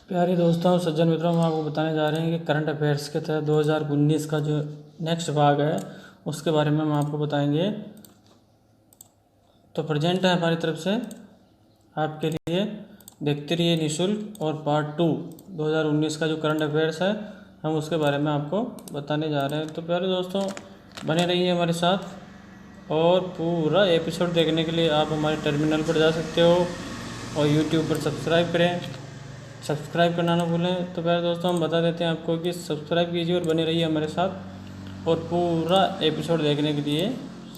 प्यारे दोस्तों, सज्जन मित्रों, हम आपको बताने जा रहे हैं कि करंट अफेयर्स के तहत 2019 का जो नेक्स्ट भाग है उसके बारे में हम आपको बताएंगे। तो प्रेजेंट है हमारी तरफ से आपके लिए, देखते रहिए निःशुल्क। और पार्ट 2 2019 का जो करंट अफेयर्स है हम उसके बारे में आपको बताने जा रहे हैं। तो प्यारे दोस्तों, बने रहिए हमारे साथ और पूरा एपिसोड देखने के लिए आप हमारे टर्मिनल पर जा सकते हो और यूट्यूब पर सब्सक्राइब करें। सब्सक्राइब करना ना भूलें। तो प्यारे दोस्तों, हम बता देते हैं आपको कि सब्सक्राइब कीजिए और बने रहिए हमारे साथ और पूरा एपिसोड देखने के लिए,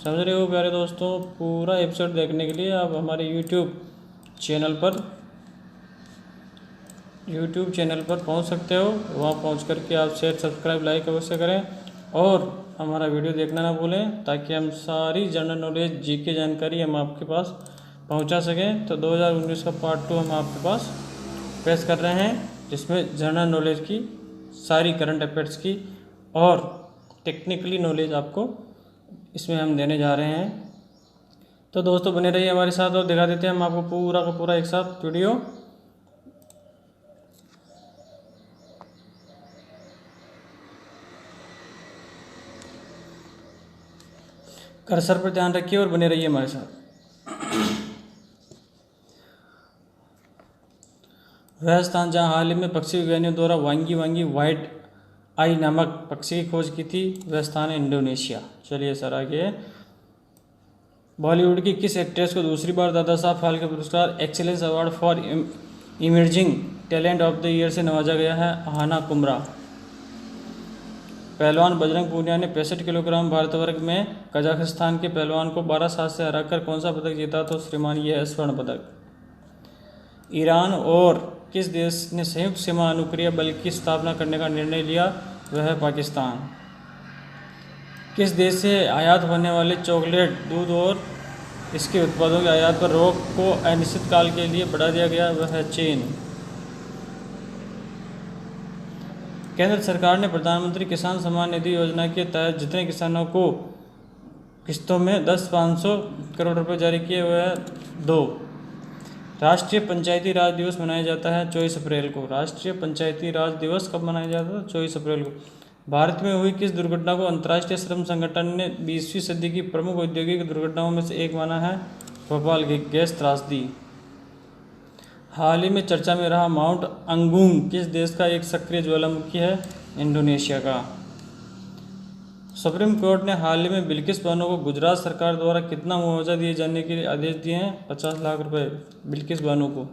समझ रहे हो प्यारे दोस्तों, पूरा एपिसोड देखने के लिए आप हमारे यूट्यूब चैनल पर पहुंच सकते हो। वहां पहुंच करके आप शेयर, सब्सक्राइब, लाइक अवश्य करें और हमारा वीडियो देखना ना भूलें ताकि हम सारी जनरल नॉलेज, जीके जानकारी हम आपके पास पहुंचा सकें। तो 2019 का पार्ट 2 हम आपके पास पेश कर रहे हैं, जिसमें जनरल नॉलेज की, सारी करंट अफेयर्स की और टेक्निकली नॉलेज आपको इसमें हम देने जा रहे हैं। तो दोस्तों, बने रहिए हमारे साथ और दिखा देते हैं हम आपको पूरा का पूरा एक साथ वीडियो। कर्सर पर ध्यान रखिए और बने रहिए हमारे साथ। वह स्थान जहां हाल ही में पक्षी विज्ञानियों द्वारा वांगी व्हाइट आई नामक पक्षी की खोज की थी, वह स्थान है इंडोनेशिया। चलिए सर, आगे। बॉलीवुड की किस एक्ट्रेस को दूसरी बार दादा साहब फाल्के पुरस्कार excellence award for emerging talent of the year से नवाजा गया है? हाना कुमरा। पहलवान बजरंग पूनिया ने 65 किलोग्राम भारत वर्ग में कजाकिस्तान के पहलवान को 12-7 से हराकर कौन सा पदक जीता? तो श्रीमान, यह है स्वर्ण पदक। ईरान और किस देश ने संयुक्त सीमा अनुक्रिया बल की स्थापना करने का निर्णय लिया? वह है पाकिस्तान। किस देश से आयात होने वाले चॉकलेट, दूध और इसके उत्पादों के आयात पर रोक को अनिश्चित काल के लिए बढ़ा दिया गया? वह है चीन। केंद्र सरकार ने प्रधानमंत्री किसान सम्मान निधि योजना के तहत जितने किसानों को किस्तों में 10-500 करोड़ रुपए जारी किए, वह है 2। राष्ट्रीय पंचायती राज दिवस मनाया जाता है 24 अप्रैल को। राष्ट्रीय पंचायती राज दिवस कब मनाया जाता है? 24 अप्रैल को। भारत में हुई किस दुर्घटना को अंतर्राष्ट्रीय श्रम संगठन ने 20वीं सदी की प्रमुख औद्योगिक दुर्घटनाओं में से एक माना है? भोपाल की गैस त्रासदी। हाल ही में चर्चा में रहा माउंट अंगुंग किस देश का एक सक्रिय ज्वालामुखी है? इंडोनेशिया का। सुप्रीम कोर्ट ने हाल ही में बिल्किस बानो को गुजरात सरकार द्वारा कितना मुआवजा दिए जाने के लिए आदेश दिए हैं? 50 लाख रुपए बिल्किस बानो को।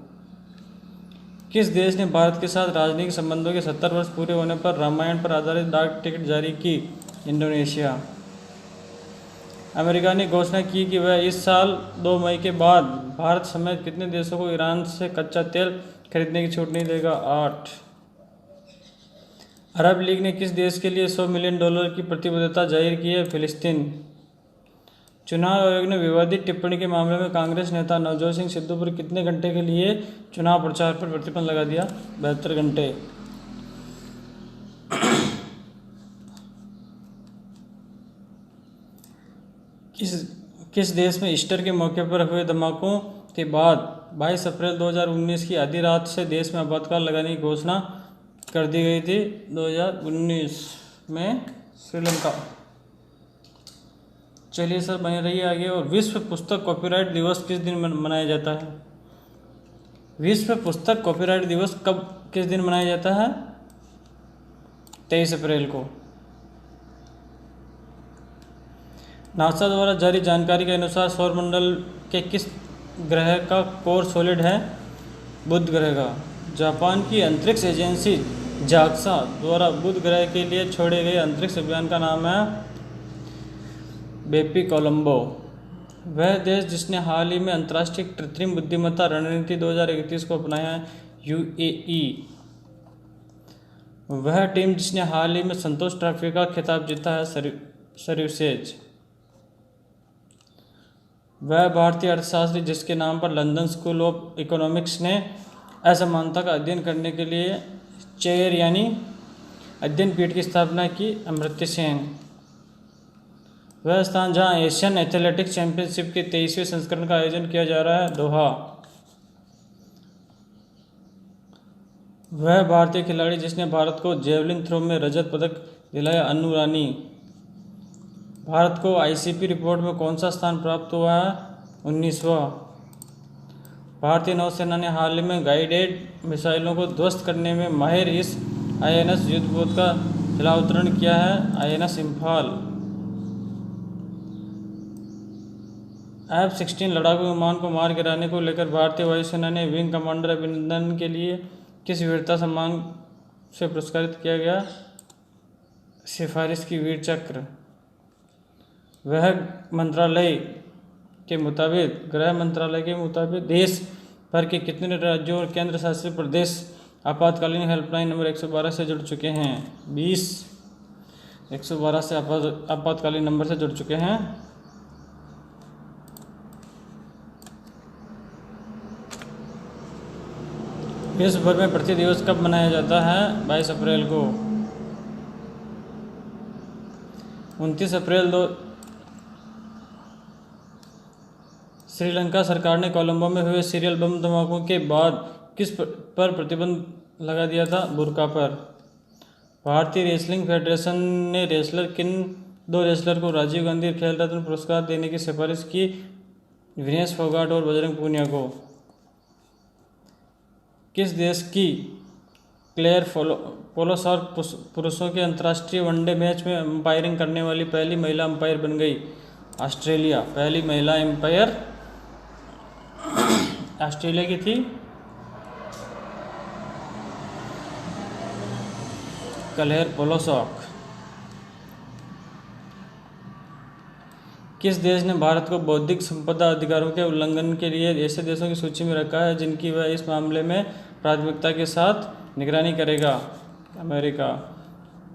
किस देश ने भारत के साथ राजनीतिक संबंधों के 70 वर्ष पूरे होने पर रामायण पर आधारित डाक टिकट जारी की? इंडोनेशिया। अमेरिका ने घोषणा की कि वह इस साल 2 मई के बाद भारत समेत कितने देशों को ईरान से कच्चा तेल खरीदने की छूट नहीं देगा? 8। अरब लीग ने किस देश के लिए $100 मिलियन की प्रतिबद्धता जाहिर की है? फिलिस्तीन। चुनाव आयोग ने विवादित टिप्पणी के मामले में कांग्रेस नेता नवजोत सिंह सिद्धू पर कितने घंटे के लिए चुनाव प्रचार पर प्रतिबंध लगा दिया? 72 घंटे। किस देश में ईस्टर के मौके पर हुए धमाकों के बाद 22 अप्रैल 2019 की आधी रात से देश में आपातकाल लगाने की घोषणा कर दी गई थी? 2019 में श्रीलंका। चलिए सर, बने रहिए आगे। और विश्व पुस्तक कॉपीराइट दिवस किस दिन मनाया जाता है? विश्व पुस्तक कॉपीराइट दिवस किस दिन मनाया जाता है? 23 अप्रैल को। नासा द्वारा जारी जानकारी के अनुसार सौरमंडल के किस ग्रह का कोर सॉलिड है? बुध ग्रह का। जापान की अंतरिक्ष एजेंसी जाक्सा द्वारा बुध ग्रह के लिए छोड़े गए अंतरिक्ष अभियान का नाम है बेपी कोलंबो। वह देश जिसने हाल ही में अंतर्राष्ट्रीय कृत्रिम बुद्धिमत्ता रणनीति 2031 को अपनाया है? यूएई। वह टीम जिसने हाल ही में संतोष ट्रॉफी का खिताब जीता है? सर्विसेज। वह भारतीय अर्थशास्त्री जिसके नाम पर लंदन स्कूल ऑफ इकोनॉमिक्स ने असमानता का अध्ययन करने के लिए चेयर यानी अध्ययन पीठ की स्थापना की? अमर्त्य सेन। वह स्थान जहां एशियन एथलेटिक्स चैंपियनशिप के 23वें संस्करण का आयोजन किया जा रहा है? दोहा। वह भारतीय खिलाड़ी जिसने भारत को जेवलिन थ्रो में रजत पदक दिलाया? अन्नू रानी। भारत को आईसीपी रिपोर्ट में कौन सा स्थान प्राप्त हुआ है? 19वां। भारतीय नौसेना ने हाल ही में गाइडेड मिसाइलों को ध्वस्त करने में माहिर इस आईएनएस युद्धपोत का जलावतरण किया है? आईएनएस इम्फाल। F-16 लड़ाकू विमान को मार गिराने को लेकर भारतीय वायुसेना ने विंग कमांडर अभिनंदन के लिए किस वीरता सम्मान से पुरस्कृत किया गया? सिफारिश की वीर चक्र। वह गृह मंत्रालय के मुताबिक देश भर के कितने राज्यों और केंद्र शासित प्रदेश आपातकालीन हेल्पलाइन नंबर 112 से जुड़ चुके हैं? 20। 112 से आपातकालीन नंबर से जुड़ चुके हैं। विश्व भर में पृथ्वी दिवस कब मनाया जाता है? 22 अप्रैल को। 29 अप्रैल श्रीलंका सरकार ने कोलंबो में हुए सीरियल बम धमाकों के बाद किस पर प्रतिबंध लगा दिया था? बुर्का पर। भारतीय रेसलिंग फेडरेशन ने किन 2 रेसलर को राजीव गांधी खेल रत्न पुरस्कार देने की सिफारिश की? विनेश फोगाट और बजरंग पूनिया को। किस देश की क्लेयर पोलोसार्क पुरुषों के अंतर्राष्ट्रीय वनडे मैच में अंपायरिंग करने वाली पहली महिला अंपायर बन गई? ऑस्ट्रेलिया। पहली महिला अंपायर ऑस्ट्रेलिया की थी क्लेयर पोलोसार्क। किस देश ने भारत को बौद्धिक संपदा अधिकारों के उल्लंघन के लिए ऐसे देशों की सूची में रखा है जिनकी वह इस मामले में प्राथमिकता के साथ निगरानी करेगा? अमेरिका।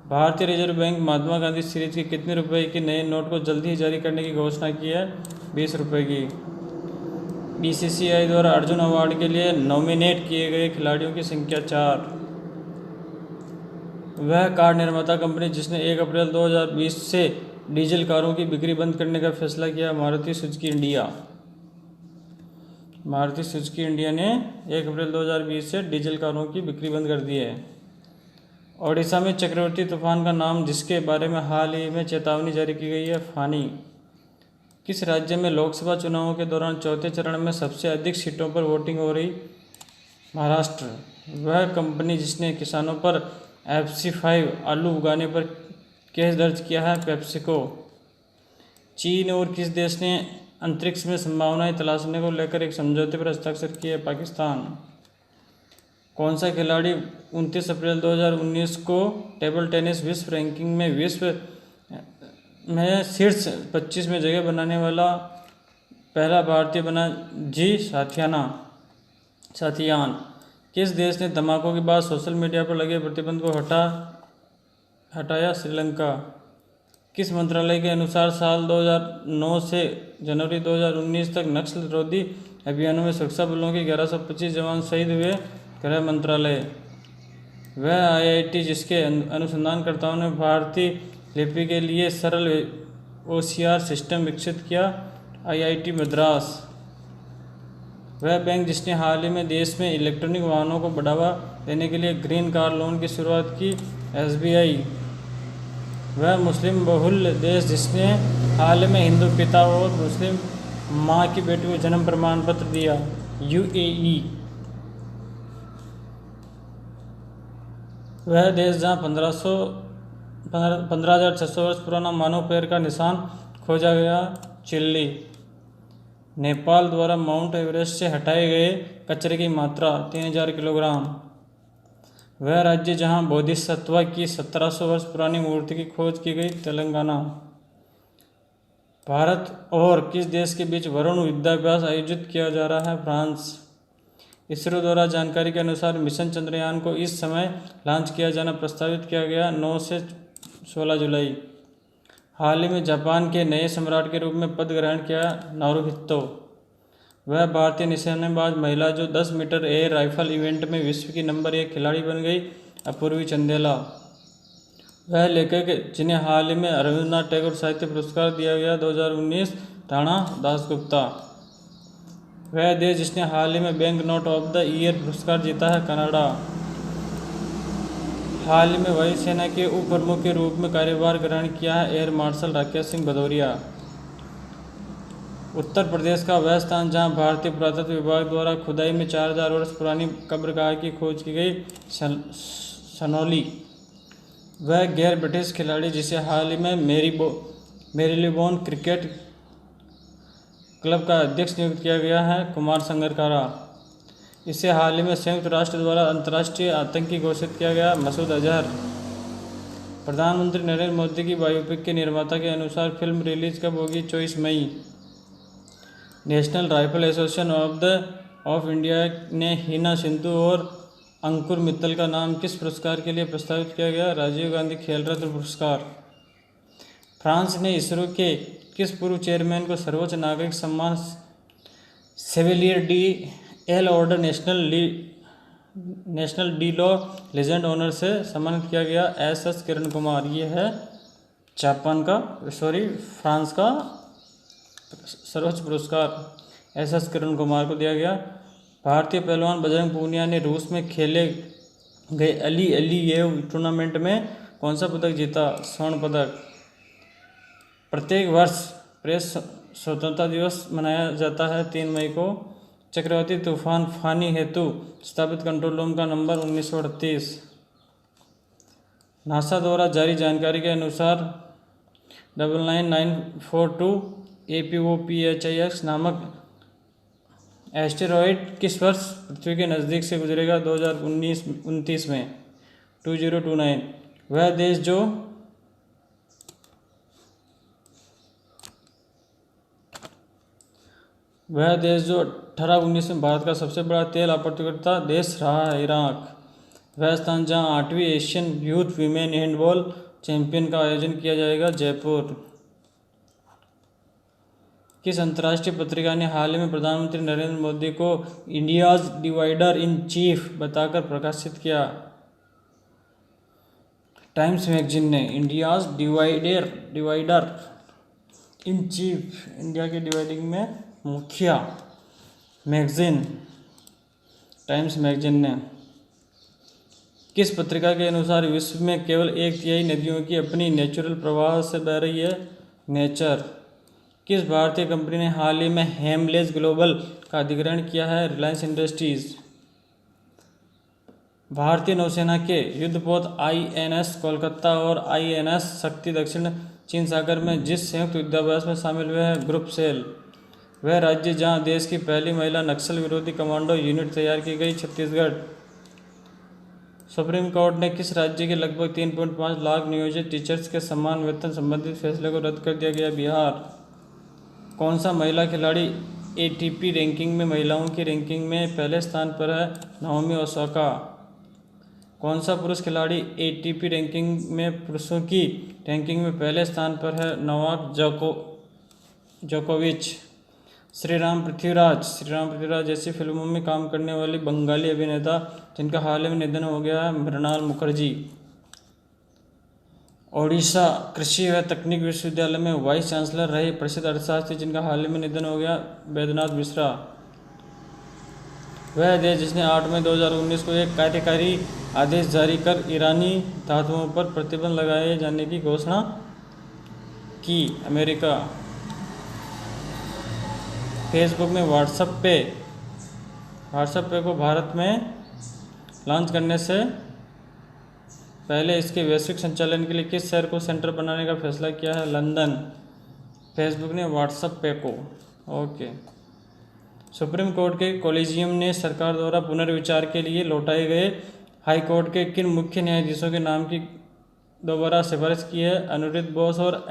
भारतीय Reserve bank Mahatma Gandhi series के कितने रुपए के नए नोट को जल्द ही जारी करने की घोषणा की है? 20 रुपए की। बीसीसीआई द्वारा अर्जुन अवार्ड के लिए नॉमिनेट किए गए खिलाड़ियों की संख्या 4। वह कार निर्माता कंपनी जिसने 1 अप्रैल 2020 से डीजल कारों की बिक्री बंद करने का फैसला किया? Maruti Suzuki India. Maruti Suzuki India ने 1 अप्रैल 2020 से डीजल कारों की बिक्री बंद कर दी है। ओडिशा में चक्रवाती तूफान का नाम जिसके बारे में हाल ही में चेतावनी जारी की गई है? फानी। किस राज्य में लोकसभा चुनावों के दौरान चौथे चरण में सबसे अधिक सीटों पर वोटिंग हो रही? महाराष्ट्र। वह कंपनी जिसने किसानों पर FC5 आलू उगाने पर केस दर्ज किया है? पेप्सिको। चीन और किस देश ने अंतरिक्ष में संभावनाएं तलाशने को लेकर एक समझौते पर हस्ताक्षर किए? पाकिस्तान। कौन सा खिलाड़ी 29 अप्रैल 2019 को टेबल टेनिस विश्व रैंकिंग में शीर्ष 25 में जगह बनाने वाला पहला भारतीय बना? जी साथियान। किस देश ने धमाकों के बाद सोशल मीडिया पर लगे प्रतिबंध को हटाया? श्रीलंका। किस मंत्रालय के अनुसार साल 2009 से जनवरी 2019 तक नक्सल विरोधी अभियानों में सुरक्षा बलों के 1125 जवान शहीद हुए? गृह मंत्रालय। वह IIT जिसके अनुसंधानकर्ताओं ने भारतीय लिपि के लिए सरल OCR सिस्टम विकसित किया? IIT मद्रास। वह बैंक जिसने हाल ही में देश में इलेक्ट्रॉनिक वाहनों को बढ़ावा देने के लिए ग्रीन कार लोन की शुरुआत की? SBI। वह मुस्लिम बहुल देश जिसने हाल में हिंदू पिता और मुस्लिम मां की बेटी को जन्म प्रमाण पत्र दिया? UAE। वह देश जहां 15,600 वर्ष पुराना मानव पैर का निशान खोजा गया? चिली। नेपाल द्वारा माउंट एवरेस्ट से हटाए गए कचरे की मात्रा 3000 किलोग्राम। वह राज्य जहां बोधिसत्व की 1700 वर्ष पुरानी मूर्ति की खोज की गई? तेलंगाना। भारत और किस देश के बीच वरुण युद्धाभ्यास आयोजित किया जा रहा है? फ्रांस। इसरो द्वारा जानकारी के अनुसार मिशन चंद्रयान को इस समय लॉन्च किया जाना प्रस्तावित किया गया 9 से 16 जुलाई। हाल ही में जापान के नए सम्राट के रूप में पद ग्रहण किया? नारुहितो। वह भारतीय निशानेबाज महिला जो 10 मीटर एयर राइफल इवेंट में विश्व की नंबर 1 खिलाड़ी बन गई? अपूर्वी चंदेला। वह लेखक जिन्हें हाल ही में रविन्द्रनाथ टैगोर साहित्य पुरस्कार दिया गया 2019? राणा दासगुप्ता। वह देश जिसने हाल ही में bank note of the year पुरस्कार जीता है? कनाडा। हाल ही में वायुसेना के उप प्रमुख के रूप में कार्यभार ग्रहण किया है एयर मार्शल राकेश सिंह भदौरिया। उत्तर प्रदेश का वह स्थान जहां भारतीय पुरातत्व विभाग द्वारा खुदाई में 4000 वर्ष पुरानी कब्रगाह की खोज की गई, सनौली। वह गैर ब्रिटिश खिलाड़ी जिसे हाल ही में मेरीलेबोन क्रिकेट क्लब का अध्यक्ष नियुक्त किया गया है, कुमार संगकारा। इसे हाल ही में संयुक्त राष्ट्र द्वारा अंतर्राष्ट्रीय आतंकी घोषित किया गया, मसूद अजहर। प्रधानमंत्री नरेंद्र मोदी की बायोपिक के निर्माता के अनुसार फिल्म रिलीज कब होगी? 24 मई। National Rifle Association of India ने हिना सिंधु और अंकुर मित्तल का नाम किस पुरस्कार के लिए प्रस्तावित किया गया? राजीव गांधी खेल रत्न पुरस्कार। फ्रांस ने इसरो के किस पूर्व चेयरमैन को सर्वोच्च नागरिक सम्मान chevalier de l' order national de la legion honour से सम्मानित किया गया? एस किरण कुमार। ये है फ्रांस का सर्वोच्च पुरस्कार एस किरण कुमार को दिया गया। भारतीय पहलवान बजरंग पूनिया ने रूस में खेले गए अलीयेव टूर्नामेंट में कौन सा पदक जीता? स्वर्ण पदक। प्रत्येक वर्ष प्रेस स्वतंत्रता दिवस मनाया जाता है 3 मई को। चक्रवाती तूफान फानी हेतु स्थापित कंट्रोल रूम का नंबर 1938। नासा द्वारा जारी जानकारी के अनुसार 99942 APOPHIX नामक एस्टेरॉयड किस वर्ष पृथ्वी के नज़दीक से गुजरेगा? 2029 में 2029। वह देश जो 1819 में भारत का सबसे बड़ा तेल आपूर्तिकर्ता देश रहा है, इराक। वह स्थान जहां 8वीं Asian youth women handball champion का आयोजन किया जाएगा, जयपुर। किस अंतर्राष्ट्रीय पत्रिका ने हाल ही में प्रधानमंत्री नरेंद्र मोदी को इंडियाज डिवाइडर इन चीफ बताकर प्रकाशित किया? टाइम्स मैगजीन ने। India's divider in chief, India के डिवाइडिंग में मुखिया, मैगजीन टाइम्स मैगजीन ने। किस पत्रिका के अनुसार विश्व में केवल 1/3 नदियों की अपनी नेचुरल प्रवाह से बह रही है? नेचर। किस भारतीय कंपनी ने हाल ही में हेमलेज ग्लोबल का अधिग्रहण किया है? रिलायंस इंडस्ट्रीज। भारतीय नौसेना के युद्धपोत INS कोलकाता और INS शक्ति दक्षिण चीन सागर में जिस संयुक्त युद्धाभ्यास में शामिल हुए हैं, ग्रुप सेल। वह राज्य जहां देश की पहली महिला नक्सल विरोधी कमांडो यूनिट तैयार की गई, छत्तीसगढ़। सुप्रीम कोर्ट ने किस राज्य के लगभग 3.5 लाख नियोजित टीचर्स के समान वेतन संबंधित फैसले को रद्द कर दिया गया? बिहार। कौन सा महिला खिलाड़ी ATP रैंकिंग में महिलाओं की रैंकिंग में पहले स्थान पर है? Naomi Osaka. कौन सा पुरुष खिलाड़ी ATP रैंकिंग में पुरुषों की रैंकिंग में पहले स्थान पर है? नोवाक जोकोविच। श्रीराम पृथ्वीराज जैसी फिल्मों में काम करने वाली बंगाली अभिनेता जिनका हाल ही में निधन हो गया है, मृणाल मुखर्जी। ओडिशा कृषि व तकनीक विश्वविद्यालय में वाइस चांसलर रहे प्रसिद्ध अर्थशास्त्री जिनका हाल ही में निधन हो गया, बैद्यनाथ मिश्रा। वह देश जिसने 8 मई 2019 को एक कार्यकारी आदेश जारी कर ईरानी धातुओं पर प्रतिबंध लगाए जाने की घोषणा की, अमेरिका। फेसबुक में व्हाट्सएप पे को भारत में लॉन्च करने से पहले इसके वैश्विक संचालन के लिए किस शहर को सेंटर बनाने का फैसला किया है? लंदन। फेसबुक ने व्हाट्सएप पे को। ओके। सुप्रीम कोर्ट के कॉलेजियम ने सरकार द्वारा पुनर्विचार के लिए लौटाए गए हाई कोर्ट के किन मुख्य न्यायाधीशों के नाम की दोबारा सिफारिश की है? अनिरुद्ध बोस और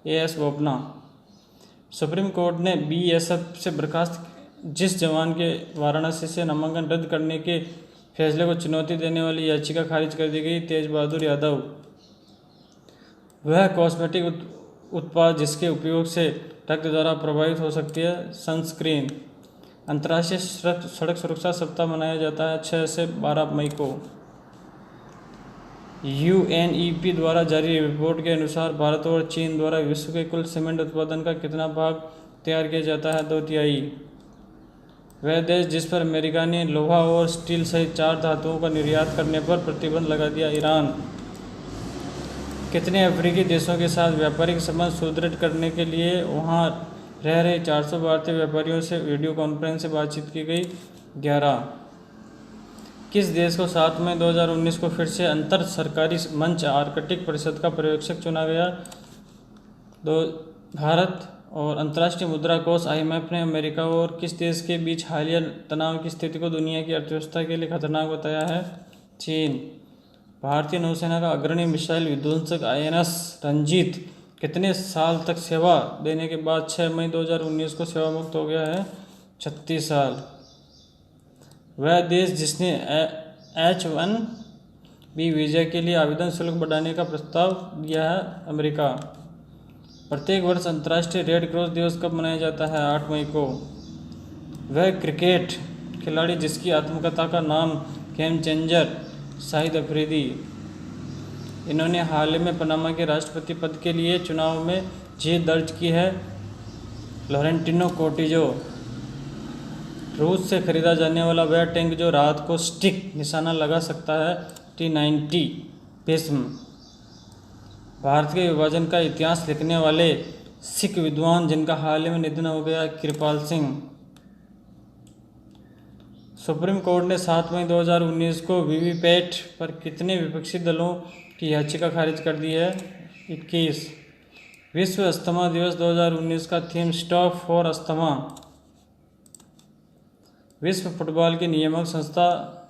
AS बोपन्ना। सुप्रीम कोर्ट ने BSF से बर्खास्त जिस जवान के वाराणसी से नामांकन रद्द करने के फैसले को चुनौती देने वाली याचिका खारिज कर दी गई, तेज बहादुर यादव। वह कॉस्मेटिक उत्पाद जिसके उपयोग से रक्त द्वारा प्रभावित हो सकती है, सनस्क्रीन। अंतर्राष्ट्रीय सड़क सुरक्षा सप्ताह मनाया जाता है 6 से 12 मई को। UNEP द्वारा जारी रिपोर्ट के अनुसार भारत और चीन द्वारा विश्व के कुल सीमेंट उत्पादन का कितना भाग तैयार किया जाता है? 2/3। वह देश जिस पर अमेरिका ने लोहा और स्टील सहित 4 धातुओं का निर्यात करने पर प्रतिबंध लगा दिया, ईरान। कितने अफ्रीकी देशों के साथ व्यापारिक संबंध सुदृढ़ करने के लिए वहां रह रहे 400 भारतीय व्यापारियों से वीडियो कॉन्फ्रेंस से बातचीत की गई, 11। किस देश को 7 मई 2019 को फिर से अंतर सरकारी मंच आर्कटिक परिषद का पर्यवेक्षक चुना गया, भारत। और अंतर्राष्ट्रीय मुद्रा कोष IMF ने अमेरिका और किस देश के बीच हालिया तनाव की स्थिति को दुनिया की अर्थव्यवस्था के लिए खतरनाक बताया है, चीन। भारतीय नौसेना का अग्रणी मिसाइल विध्वंसक INS रंजीत कितने साल तक सेवा देने के बाद 6 मई 2019 को सेवा मुक्त हो गया है, 36 साल। वह देश जिसने H-1B वीज़ा के लिए आवेदन शुल्क बढ़ाने का प्रस्ताव दिया है, अमेरिका। प्रत्येक वर्ष अंतर्राष्ट्रीय रेड क्रॉस दिवस कब मनाया जाता है, 8 मई को। वह क्रिकेट खिलाड़ी जिसकी आत्मकथा का नाम गेम चेंजर, शाहिद अफरीदी। इन्होंने हाल ही में पनामा के राष्ट्रपति पद के लिए चुनाव में जीत दर्ज की है, लॉरेंटिनो कोर्टिजो। रूस से खरीदा जाने वाला वह टैंक जो रात को स्टिक निशाना लगा सकता है, T-90 भीष्म। भारत के विभाजन का इतिहास लिखने वाले सिख विद्वान जिनका हाल ही में निधन हो गया, कृपाल सिंह। सुप्रीम कोर्ट ने 7 मई 2019 को वीवीपैट पर कितने विपक्षी दलों की याचिका खारिज कर दी है, 21। विश्व अस्थमा दिवस 2019 का थीम स्टॉप फॉर अस्थमा। विश्व फुटबॉल की नियामक संस्था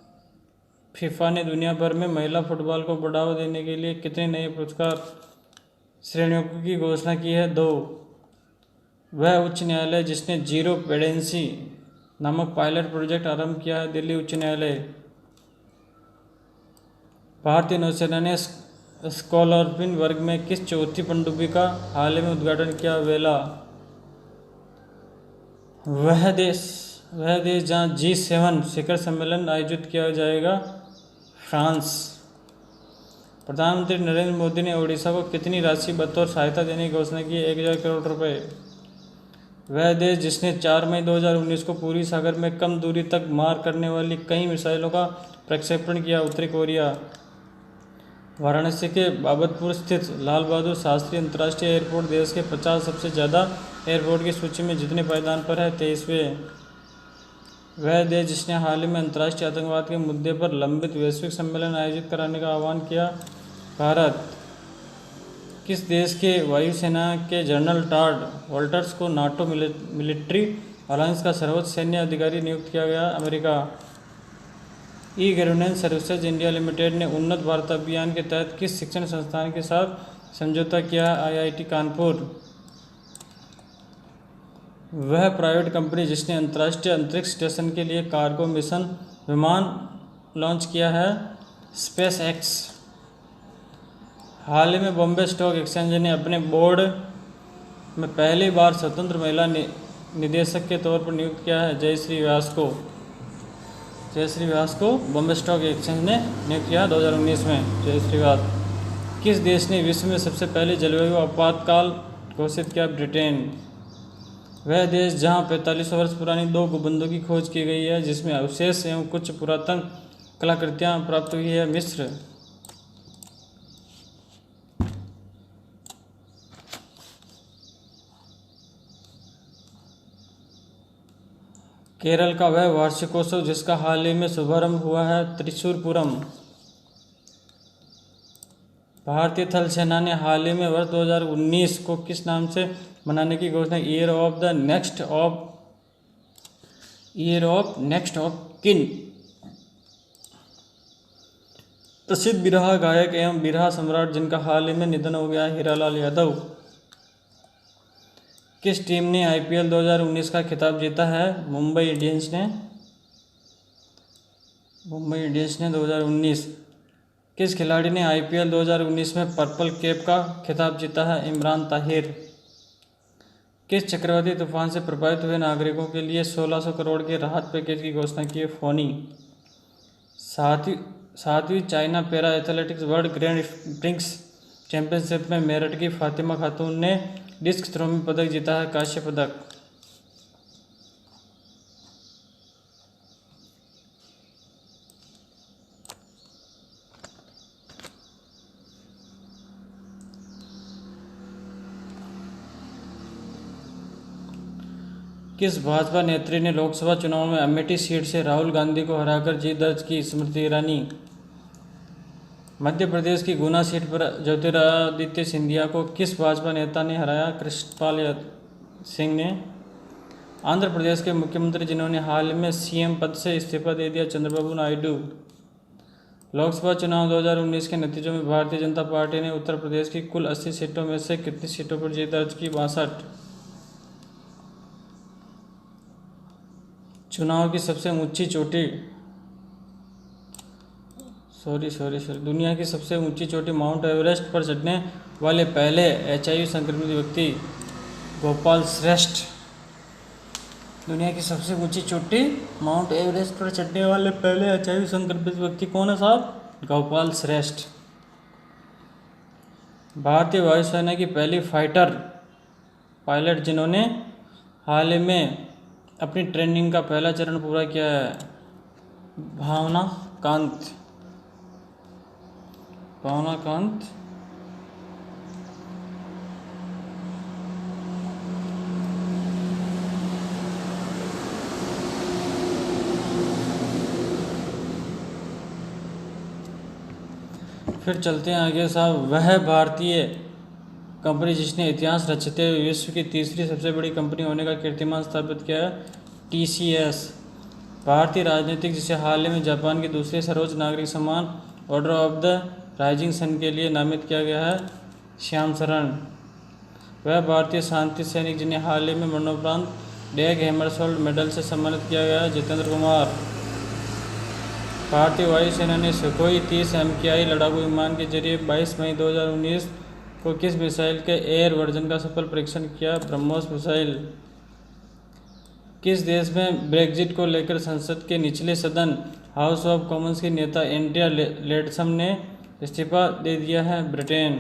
फीफा ने दुनिया भर में महिला फुटबॉल को बढ़ावा देने के लिए कितने नए पुरस्कार श्रेणियों की घोषणा की है, 2। वह उच्च न्यायालय जिसने जीरो पेडेंसी नामक पायलट प्रोजेक्ट आरंभ किया है, दिल्ली उच्च न्यायालय। भारतीय नौसेना ने स्कॉर्पिन वर्ग में किस चौथी पनडुब्बी का हाल ही में उद्घाटन किया, वेला। वह देश जहां G7 शिखर सम्मेलन आयोजित किया जाएगा, फ्रांस। प्रधानमंत्री नरेंद्र मोदी ने ओडिशा को कितनी राशि बतौर सहायता देने की घोषणा की, 1000 करोड़ रुपए। वह देश जिसने 4 मई 2019 को पूरी सागर में कम दूरी तक मार करने वाली कई मिसाइलों का प्रक्षेपण किया, उत्तरी कोरिया। वाराणसी के बाबतपुर स्थित लाल बहादुर शास्त्री अंतर्राष्ट्रीय एयरपोर्ट देश के 50 सबसे ज़्यादा एयरपोर्ट की सूची में जितने पायदान पर है, 23वें। वह देश जिसने हाल ही में अंतर्राष्ट्रीय आतंकवाद के मुद्दे पर लंबित वैश्विक सम्मेलन आयोजित कराने का आह्वान किया, भारत। किस देश के वायुसेना के जनरल टॉड वॉल्टर्स को नाटो मिलिट्री अलायंस का सर्वोच्च सैन्य अधिकारी नियुक्त किया गया, America. E-governance services India limited ने उन्नत भारत अभियान के तहत किस शिक्षण संस्थान के साथ समझौता किया, IIT कानपुर। वह प्राइवेट कंपनी जिसने अंतर्राष्ट्रीय अंतरिक्ष स्टेशन के लिए कार्गो मिशन विमान लॉन्च किया है, स्पेस एक्स। हाल ही में बॉम्बे स्टॉक एक्सचेंज ने अपने बोर्ड में पहली बार स्वतंत्र महिला निदेशक के तौर पर नियुक्त किया है, जयश्री व्यास को। जयश्री व्यास को बॉम्बे स्टॉक एक्सचेंज ने नियुक्त किया 2019 में, जयश्री व्यास। किस देश ने विश्व में सबसे पहले जलवायु आपातकाल घोषित किया, ब्रिटेन। वह देश जहां 45 वर्ष पुरानी 2 गुंबदों की खोज की गई है जिसमें अवशेष एवं कुछ पुरातन कलाकृतियां प्राप्त हुई है, मिस्र। केरल का वह वार्षिकोत्सव जिसका हाल ही में शुभारंभ हुआ है, त्रिशूरपुरम। भारतीय थल सेना ने हाल ही में वर्ष 2019 को किस नाम से मनाने की घोषणा, year of next of kin. प्रसिद्ध बिरहा गायक एवं बिरहा सम्राट जिनका हाल ही में निधन हो गया, हीरालाल यादव। किस टीम ने IPL 2019 का खिताब जीता है, मुंबई इंडियंस ने 2019। किस खिलाड़ी ने IPL 2019 में पर्पल कैप का खिताब जीता है, इमरान ताहिर। किस चक्रवाती तूफान से प्रभावित हुए नागरिकों के लिए 1600 करोड़ के राहत पैकेज की घोषणा की है, फोनी। 7वीं China para athletics world grand prix championship में मेरठ की फातिमा खातून ने डिस्क थ्रो में पदक जीता है, कांस्य पदक। किस भाजपा नेत्री ने लोकसभा चुनाव में अमेठी सीट से राहुल गांधी को हराकर जीत दर्ज की? स्मृति ईरानी। मध्य प्रदेश की गुना सीट पर ज्योतिरादित्य सिंधिया को किस भाजपा नेता ने हराया? कृष्णपाल सिंह ने। आंध्र प्रदेश के मुख्यमंत्री जिन्होंने हाल में सीएम पद से इस्तीफा दे दिया? चंद्रबाबू नायडू। लोकसभा चुनाव 2019 के नतीजों में भारतीय जनता पार्टी ने उत्तर प्रदेश की कुल 80 सीटों में से कितनी सीटों पर जीत दर्ज की? 62। चुनाव की सबसे ऊंची चोटी दुनिया की सबसे ऊंची चोटी माउंट एवरेस्ट पर चढ़ने वाले पहले एचआईवी संक्रमित व्यक्ति? गोपाल श्रेष्ठ। दुनिया की सबसे ऊंची चोटी माउंट एवरेस्ट पर चढ़ने वाले पहले एचआईवी संक्रमित व्यक्ति कौन है साहब? गोपाल श्रेष्ठ। भारतीय वायुसेना की पहली फाइटर पायलट जिन्होंने हाल ही में अपनी ट्रेनिंग का पहला चरण पूरा किया है? भावना कांत। फिर चलते हैं आगे साहब। वह भारतीय कंपनी जिसने इतिहास रचते हुए विश्व की तीसरी सबसे बड़ी कंपनी होने का कीर्तिमान स्थापित किया है? टीसीएस। भारतीय राजनीतिक जिसे हाल ही में जापान के दूसरे सर्वोच्च नागरिक सम्मान Order of the Rising Sun के लिए नामित किया गया है? श्याम शरण। वह भारतीय शांति सैनिक जिन्हें हाल ही में मरणोपरांत डैग हैमरशोल्ड मेडल से सम्मानित किया गया है? जितेंद्र कुमार। भारतीय वायुसेना ने सुखोई 30 MKI लड़ाकू विमान के जरिए 22 मई 2019 को किस मिसाइल के एयर वर्जन का सफल परीक्षण किया? ब्रह्मोस मिसाइल। किस देश में ब्रेक्जिट को लेकर संसद के निचले सदन हाउस ऑफ कॉमन्स के नेता एंड्रिया लेडसम ने इस्तीफा दे दिया है? ब्रिटेन।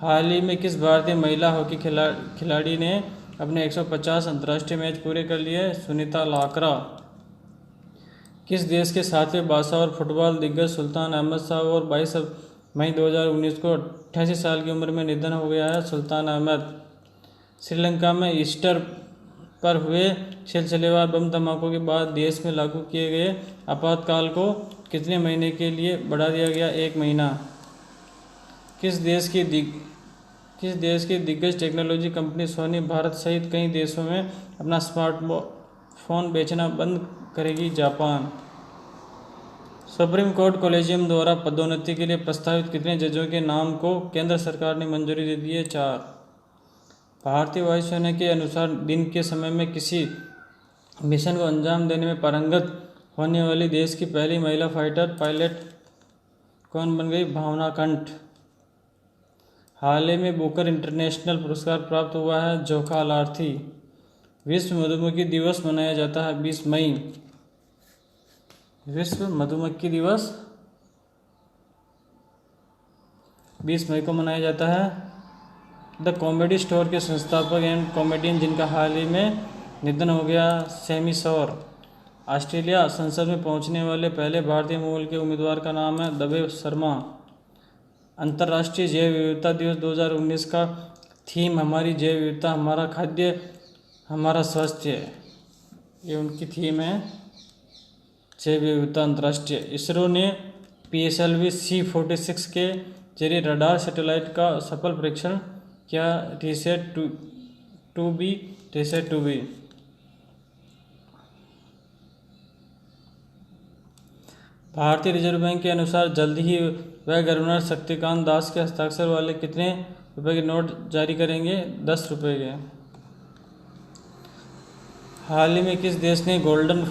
हाल ही में किस भारतीय महिला हॉकी खिलाड़ी ने अपने 150 अंतर्राष्ट्रीय मैच पूरे कर लिए? सुनीता लाकरा। किस देश के 7वें बादशाह और फुटबॉल दिग्गज सुल्तान अहमद शाह और 22 मई 2019 को 88 साल की उम्र में निधन हो गया है? सुल्तान अहमद। श्रीलंका में ईस्टर पर हुए सिलसिलेवार बम धमाकों के बाद देश में लागू किए गए आपातकाल को कितने महीने के लिए बढ़ा दिया गया? 1 महीना। किस देश की दिग्गज टेक्नोलॉजी कंपनी सोनी भारत सहित कई देशों में अपना स्मार्टफोन बेचना बंद करेगी? जापान। सुप्रीम कोर्ट कॉलेजियम द्वारा पदोन्नति के लिए प्रस्तावित कितने जजों के नाम को केंद्र सरकार ने मंजूरी दे दी है? 4। भारतीय वायुसेना के अनुसार दिन के समय में किसी मिशन को अंजाम देने में पारंगत होने वाली देश की पहली महिला फाइटर पायलट कौन बन गई? भावना कंठ। हाल ही में बुकर इंटरनेशनल पुरस्कार प्राप्त हुआ है? जोखा लार्थी। विश्व मधुमक्खी दिवस मनाया जाता है 20 मई। विश्व मधुमक्खी दिवस 20 मई को मनाया जाता है। द कॉमेडी स्टोर के संस्थापक एंड कॉमेडियन जिनका हाल ही में निधन हो गया? सैमी शोर। ऑस्ट्रेलिया संसद में पहुंचने वाले पहले भारतीय मूल के उम्मीदवार का नाम है दबे शर्मा। अंतर्राष्ट्रीय जैव विविधता दिवस 2019 का थीम हमारी जैव विविधता हमारा खाद्य हमारा स्वास्थ्य, ये उनकी थीम है, जैव विविधता अंतर्राष्ट्रीय। इसरो ने PSLV C-46 के जरिए रडार सैटेलाइट का सफल परीक्षण किया? Reset to B. भारतीय रिजर्व बैंक के अनुसार जल्द ही वह गवर्नर शक्तिकांत दास के हस्ताक्षर वाले कितने रुपए के नोट जारी करेंगे? 10 रुपए के। हाल ही में किस देश ने golden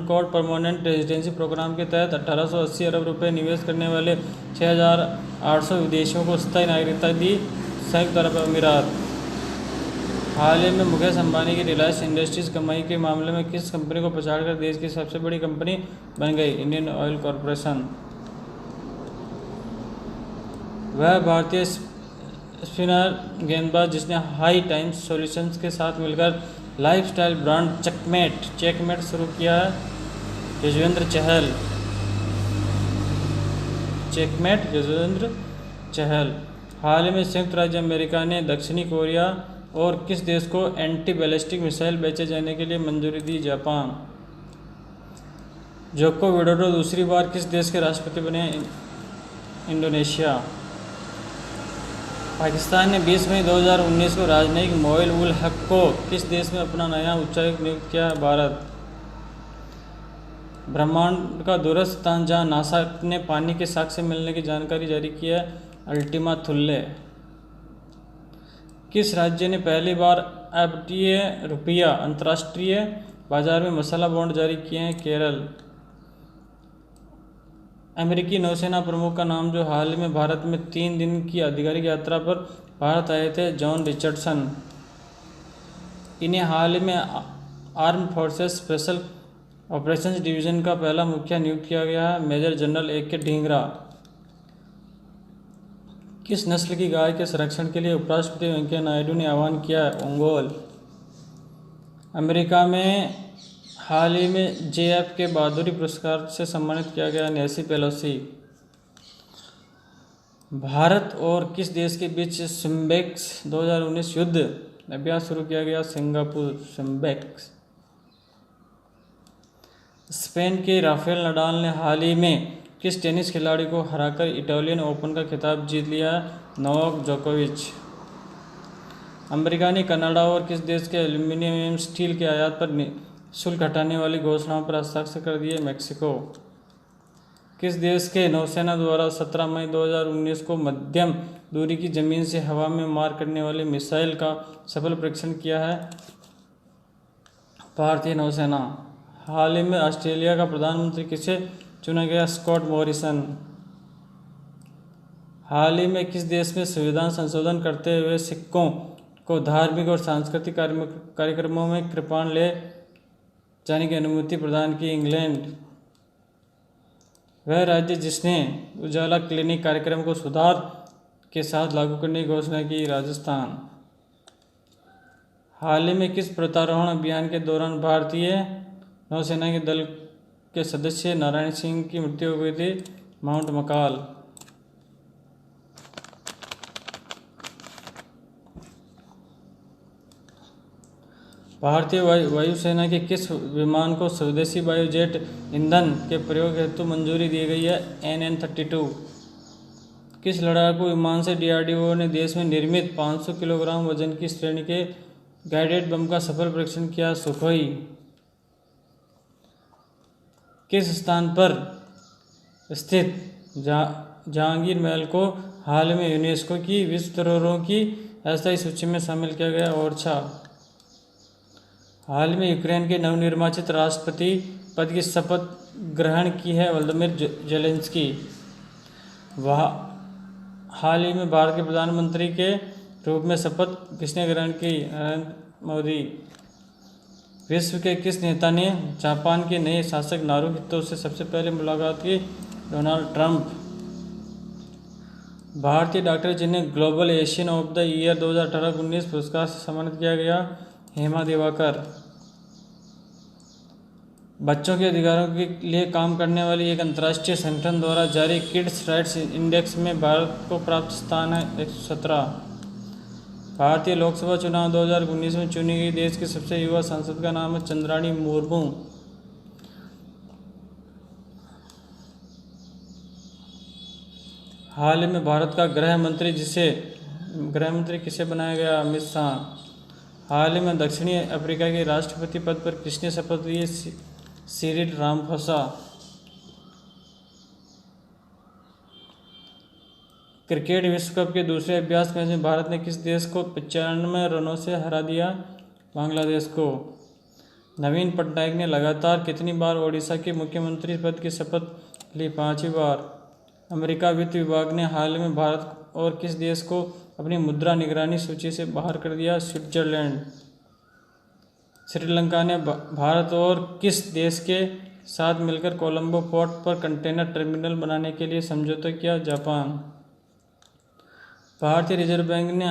card permanent residency program के तहत 1880 अरब रुपए निवेश करने वाले 6800 विदेशियों को स्थायी नागरिकता दी? संयुक्त अरब अमीरात। हाल ही में मुकेश अंबानी की रिलायंस इंडस्ट्रीज कमाई के मामले में किस कंपनी को पछाड़कर देश की सबसे बड़ी कंपनी बन गई? Indian oil corporation. वह भारतीय स्पिनर गेंदबाज जिसने हाई टाइम्स सॉल्यूशंस के साथ मिलकर लाइफस्टाइल ब्रांड चेकमेट शुरू किया है? यजुवेंद्र चहल। हाल ही में संयुक्त राज्य अमेरिका ने दक्षिणी कोरिया और किस देश को एंटी बैलिस्टिक मिसाइल बेचे जाने के लिए मंजूरी दी? जापान। जोको विडोडो दूसरी बार किस देश के राष्ट्रपति बने? इंडोनेशिया। पाकिस्तान ने 20 मई 2019 को राजनयिक मोइल उल हक को किस देश में अपना नया उच्चायुक्त नियुक्त किया? भारत। ब्रह्मांड का दूरस्थ स्थान जहां नासा ने पानी के साक्ष्य मिलने की जानकारी जारी की है? अल्टीमा थुल्ले। किस राज्य ने पहली बार एफडीए रुपया अंतर्राष्ट्रीय बाजार में मसाला बॉन्ड जारी किए हैं? केरल। अमेरिकी नौसेना प्रमुख का नाम जो हाल ही में भारत में 3 दिन की आधिकारिक यात्रा पर भारत आए थे? John Richardson. इन्हें हाल ही में armed forces special operations division का पहला मुखिया नियुक्त किया गया है? मेजर जनरल ए के ढींगरा। किस नस्ल की गाय के संरक्षण के लिए उपराष्ट्रपति वेंकैया नायडू ने आह्वान किया है? ओंगोल। अमेरिका में हाल ही में जेएफ के बहादुरी पुरस्कार से सम्मानित किया गया नैन्सी पेलोसी। भारत और किस देश के बीच सिम्बेक्स 2019 युद्ध अभ्यास शुरू किया गया? सिंगापुर। सिम्बेक्स। स्पेन के राफेल नडाल ने हाल ही में किस टेनिस खिलाड़ी को हराकर इटालियन ओपन का खिताब जीत लिया? नोवाक जोकोविच। अमेरिका ने कनाडा और किस देश के एल्यूमीनियम एवं स्टील के आयात पर शुल्क हटाने वाली घोषणाओं पर हस्ताक्षर कर दिए? मैक्सिको। किस देश के नौसेना द्वारा 17 मई 2019 को मध्यम दूरी की जमीन से हवा में मार करने वाली मिसाइल का सफल परीक्षण किया है? भारतीय नौसेना। हाल ही में ऑस्ट्रेलिया का प्रधानमंत्री किसे चुना गया? Scott Morrison. हाल ही में किस देश में संविधान संशोधन करते हुए सिखों को धार्मिक और सांस्कृतिक कार्यक्रमों में कृपाण ले जाने की अनुमति प्रदान की? इंग्लैंड। वह राज्य जिसने उजाला क्लिनिक कार्यक्रम को सुधार के साथ लागू करने की घोषणा की? राजस्थान। हाल ही में किस प्रत्यारोहण अभियान के दौरान भारतीय नौसेना के दल के सदस्य नारायण सिंह की मृत्यु हो गई थी? माउंट मकाल। भारतीय वायुसेना के किस विमान को स्वदेशी बायोजेट ईंधन के प्रयोग हेतु मंजूरी दी गई है? NN-32। किस लड़ाकू विमान से DRDO ने देश में निर्मित 500 किलोग्राम वजन की श्रेणी के गाइडेड बम का सफल परीक्षण किया? सुखोई। किस स्थान पर स्थित जहांगीर महल को हाल में यूनेस्को की विश्व धरोहरों की अस्थायी सूची में शामिल किया गया? ओरछा। हाल में यूक्रेन के नवनिर्वाचित राष्ट्रपति पद की शपथ ग्रहण की है? Vladimir Zelensky. हाल ही में भारत के प्रधानमंत्री के रूप में शपथ किसने ग्रहण की? नरेंद्र मोदी। विश्व के किस नेता ने जापान के नए शासक नारुहितो से सबसे पहले मुलाकात की? Donald Trump. भारतीय डॉक्टर जिन्हें global Asian of the year 2018-19 पुरस्कार से सम्मानित किया गया? हेमा दिवाकर। बच्चों के अधिकारों के लिए काम करने वाली एक अंतर्राष्ट्रीय संगठन द्वारा जारी किड्स राइट्स इंडेक्स में भारत को प्राप्त स्थान है 117। भारतीय लोकसभा चुनाव 2019 में चुनी गई देश की सबसे युवा सांसद का नाम है चंद्राणी मुर्मू। हाल ही में भारत का गृह मंत्री किसे बनाया गया? अमित शाह। हाल ही में दक्षिणी अफ्रीका के राष्ट्रपति पद पर किसने शपथ ली? Cyril Ramaphosa. क्रिकेट विश्व कप के दूसरे अभ्यास मैच में भारत ने किस देश को 95 रनों से हरा दिया? बांग्लादेश को। नवीन पटनायक ने लगातार कितनी बार ओडिशा के मुख्यमंत्री पद की शपथ ली? 5वीं बार। अमेरिका वित्त विभाग ने हाल में भारत और किस देश को अपनी मुद्रा निगरानी सूची से बाहर कर दिया? स्विट्जरलैंड। श्रीलंका ने भारत और किस देश के साथ मिलकर कोलंबो पोर्ट पर कंटेनर टर्मिनल बनाने के लिए समझौता किया? जापान। भारतीय रिजर्व बैंक ने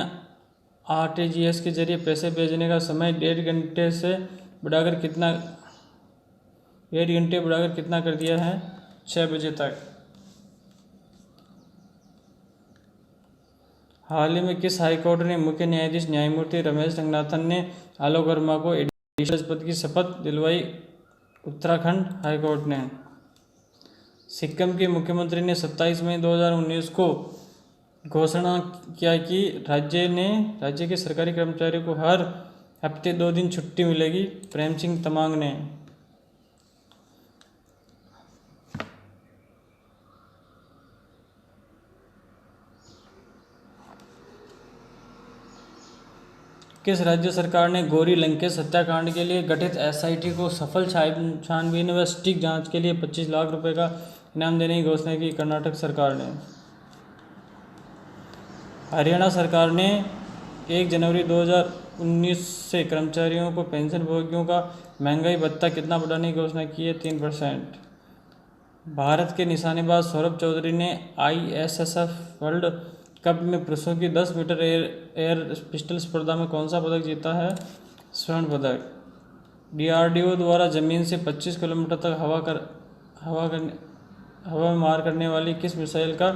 RTGS के जरिए पैसे भेजने का समय 1.5 घंटे बढ़ाकर कितना कर दिया है? 6 बजे तक। हाल ही में किस हाईकोर्ट ने मुख्य न्यायाधीश न्यायमूर्ति रमेश रंगनाथन ने आलोक वर्मा को एडिशनल जज पद की शपथ दिलवाई? उत्तराखंड हाईकोर्ट ने। सिक्किम के मुख्यमंत्री ने 27 मई 2019 को घोषणा किया कि राज्य के सरकारी कर्मचारियों को हर हफ्ते 2 दिन छुट्टी मिलेगी। प्रेम सिंह तमांग ने। किस राज्य सरकार ने गौरी लंकेश हत्याकांड के लिए गठित एसआईटी को सफल छानबीन व सटीक जांच के लिए 25 लाख रुपए का इनाम देने की घोषणा की? कर्नाटक सरकार ने। हरियाणा सरकार ने 1 जनवरी 2019 से कर्मचारियों को पेंशनभोगियों का महंगाई भत्ता कितना बढ़ाने की घोषणा की है? 3%। भारत के निशानेबाज सौरभ चौधरी ने ISSF वर्ल्ड कप में पुरुषों की 10 मीटर एयर पिस्टल स्पर्धा में कौन सा पदक जीता है? स्वर्ण पदक। DRDO द्वारा जमीन से 25 किलोमीटर तक हवा में मार करने वाली किस मिसाइल का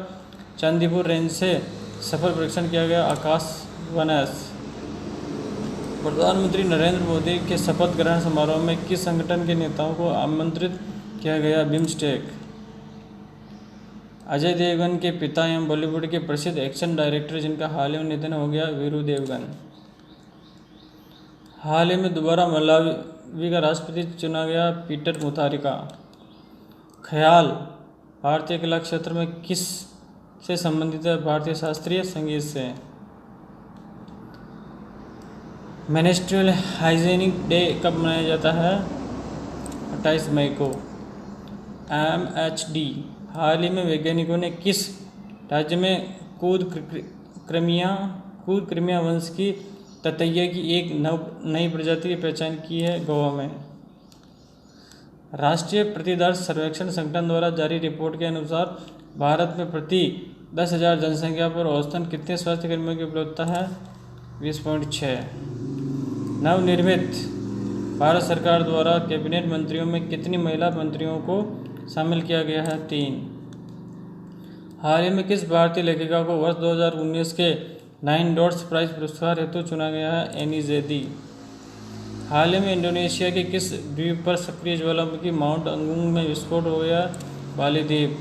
चांदीपुर रेंज से सफल परीक्षण किया गया? आकाश-1S। प्रधानमंत्री नरेंद्र मोदी के शपथ ग्रहण समारोह में किस संगठन के नेताओं को आमंत्रित किया गया? बिम्स्टेक। अजय देवगन के पिता एवं बॉलीवुड के प्रसिद्ध एक्शन डायरेक्टर जिनका हाल ही में निधन हो गया? वीरू देवगन। हाल ही में दोबारा मलावी का राष्ट्रपति चुना गया? Peter Mutharika. ख्याल भारतीय कला क्षेत्र में किस से संबंधित है? भारतीय शास्त्रीय संगीत से। मेंस्ट्रुअल हाइजीनिक डे कब मनाया जाता है? 28 मई को। MHD। हाल ही में वैज्ञानिकों ने किस राज्य में कूद कृमिया वंश की ततैया की एक नई प्रजाति की पहचान की है? गोवा में। राष्ट्रीय प्रतिदर्श सर्वेक्षण संगठन द्वारा जारी रिपोर्ट के अनुसार भारत में प्रति 10,000 जनसंख्या पर औसतन कितने स्वास्थ्य कर्मियों की उपलब्धता है? 20.6। नवनिर्मित भारत सरकार द्वारा कैबिनेट मंत्रियों में कितनी महिला मंत्रियों को शामिल किया गया है? 3। हाल ही में किस भारतीय लेखिका को वर्ष 2019 के 9 डॉट्स प्राइज पुरस्कार हेतु चुना गया है? एनी जैदी। हाल ही में इंडोनेशिया के किस द्वीप पर सक्रिय ज्वालामुखी माउंट अंगुंग में विस्फोट हो गया? बाली द्वीप।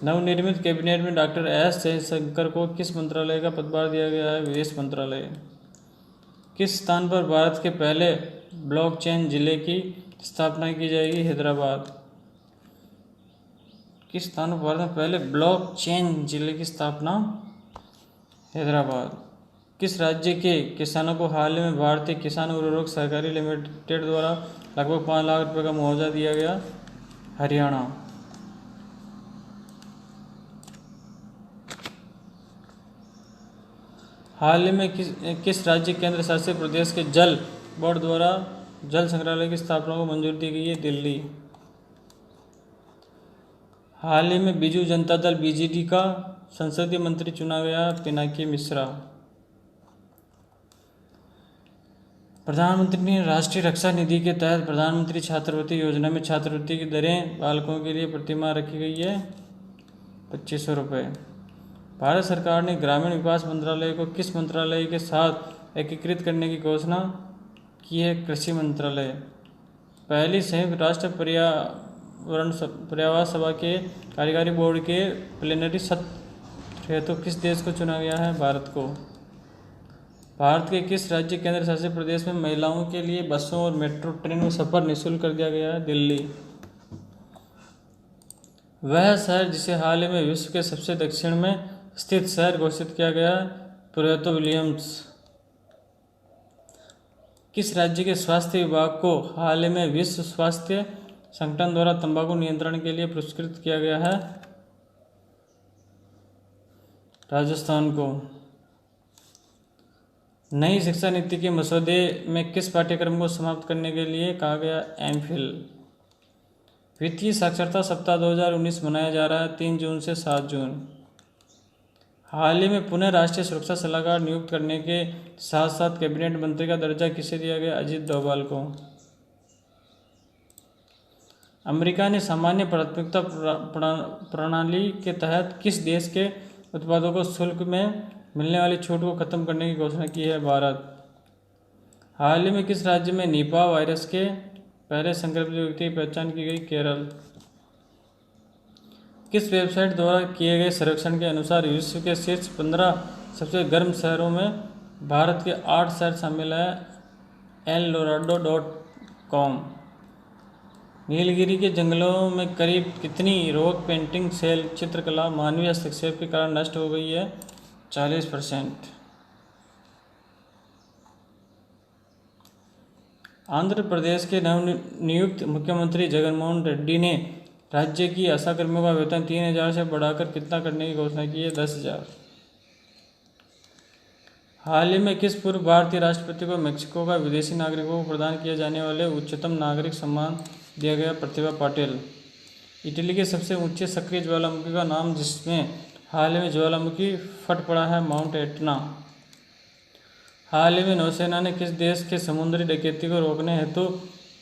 नवनिर्मित कैबिनेट में डॉक्टर एस जयशंकर को किस मंत्रालय का पदभार दिया गया है? विदेश मंत्रालय। किस स्थान पर भारत के पहले ब्लॉकचेन जिले की स्थापना की जाएगी? हैदराबाद। किस स्थान पर भारत में पहले ब्लॉकचेन जिले की स्थापना? हैदराबाद। किस राज्य के किसानों को हाल ही में भारतीय किसान उर्वरक सहकारी लिमिटेड द्वारा लगभग 5 लाख रुपए का मुआवजा दिया गया? हरियाणा। हाल ही में किस राज्य केंद्र शासित प्रदेश के जल बोर्ड द्वारा जल संग्रहालय की स्थापना को मंजूरी दी गई है? दिल्ली। हाल ही में बीजू जनता दल BJD का संसदीय मंत्री चुना गया? पिनाकी मिश्रा। प्रधानमंत्री ने राष्ट्रीय रक्षा निधि के तहत प्रधानमंत्री छात्रवृत्ति योजना में छात्रवृत्ति की दरें बालकों के लिए प्रतिमाह रखी गई है? 2500 रुपये। भारत सरकार ने ग्रामीण विकास मंत्रालय को किस मंत्रालय के साथ एकीकृत करने की घोषणा की है? कृषि मंत्रालय। पहली संयुक्त राष्ट्र पर्यावरण सभा के कार्यकारी बोर्ड के प्लेनरी सत्र हेतु किस देश को चुना गया है? भारत को। भारत के किस राज्य केंद्र शासित प्रदेश में महिलाओं के लिए बसों और मेट्रो ट्रेन में सफर निःशुल्क कर दिया गया है? दिल्ली। वह शहर जिसे हाल ही में विश्व के सबसे दक्षिण में स्थित शहर घोषित किया गया? Puerto Williams. किस राज्य के स्वास्थ्य विभाग को हाल ही में विश्व स्वास्थ्य संगठन द्वारा तंबाकू नियंत्रण के लिए पुरस्कृत किया गया है? राजस्थान को। नई शिक्षा नीति के मसौदे में किस पाठ्यक्रम को समाप्त करने के लिए कहा गया? MPhil। वित्तीय साक्षरता सप्ताह 2019 मनाया जा रहा है 3 जून से 7 जून। हाल ही में पुनः राष्ट्रीय सुरक्षा सलाहकार नियुक्त करने के साथ साथ कैबिनेट मंत्री का दर्जा किसे दिया गया? अजीत डोभाल को। अमेरिका ने सामान्य प्राथमिकता प्रणाली के तहत किस देश के उत्पादों को शुल्क में मिलने वाली छूट को खत्म करने की घोषणा की है भारत। हाल ही में किस राज्य में निपा वायरस के पहले संक्रमित व्यक्ति की पहचान की गई? केरल। किस वेबसाइट द्वारा किए गए सर्वेक्षण के अनुसार विश्व के शीर्ष 15 सबसे गर्म शहरों में भारत के 8 शहर शामिल हैं? eldoradо.com। नीलगिरी के जंगलों में करीब कितनी रॉक पेंटिंग सेल चित्रकला मानवीय हस्तक्षेप के कारण नष्ट हो गई है? 40%। आंध्र प्रदेश के नवनियुक्त मुख्यमंत्री जगनमोहन रेड्डी ने राज्य की आशाकर्मियों का वेतन 3,000 से बढ़ाकर कितना करने की घोषणा की है? 10,000। हाल ही में किस पूर्व भारतीय राष्ट्रपति को मेक्सिको का विदेशी नागरिकों को प्रदान किए जाने वाले उच्चतम नागरिक सम्मान दिया गया? प्रतिभा पाटिल। इटली के सबसे ऊंचे सक्रिय ज्वालामुखी का नाम जिसमें हाल ही में ज्वालामुखी फट पड़ा है? Mount Etna. हाल ही में नौसेना ने किस देश के समुद्री डकैती को रोकने हेतु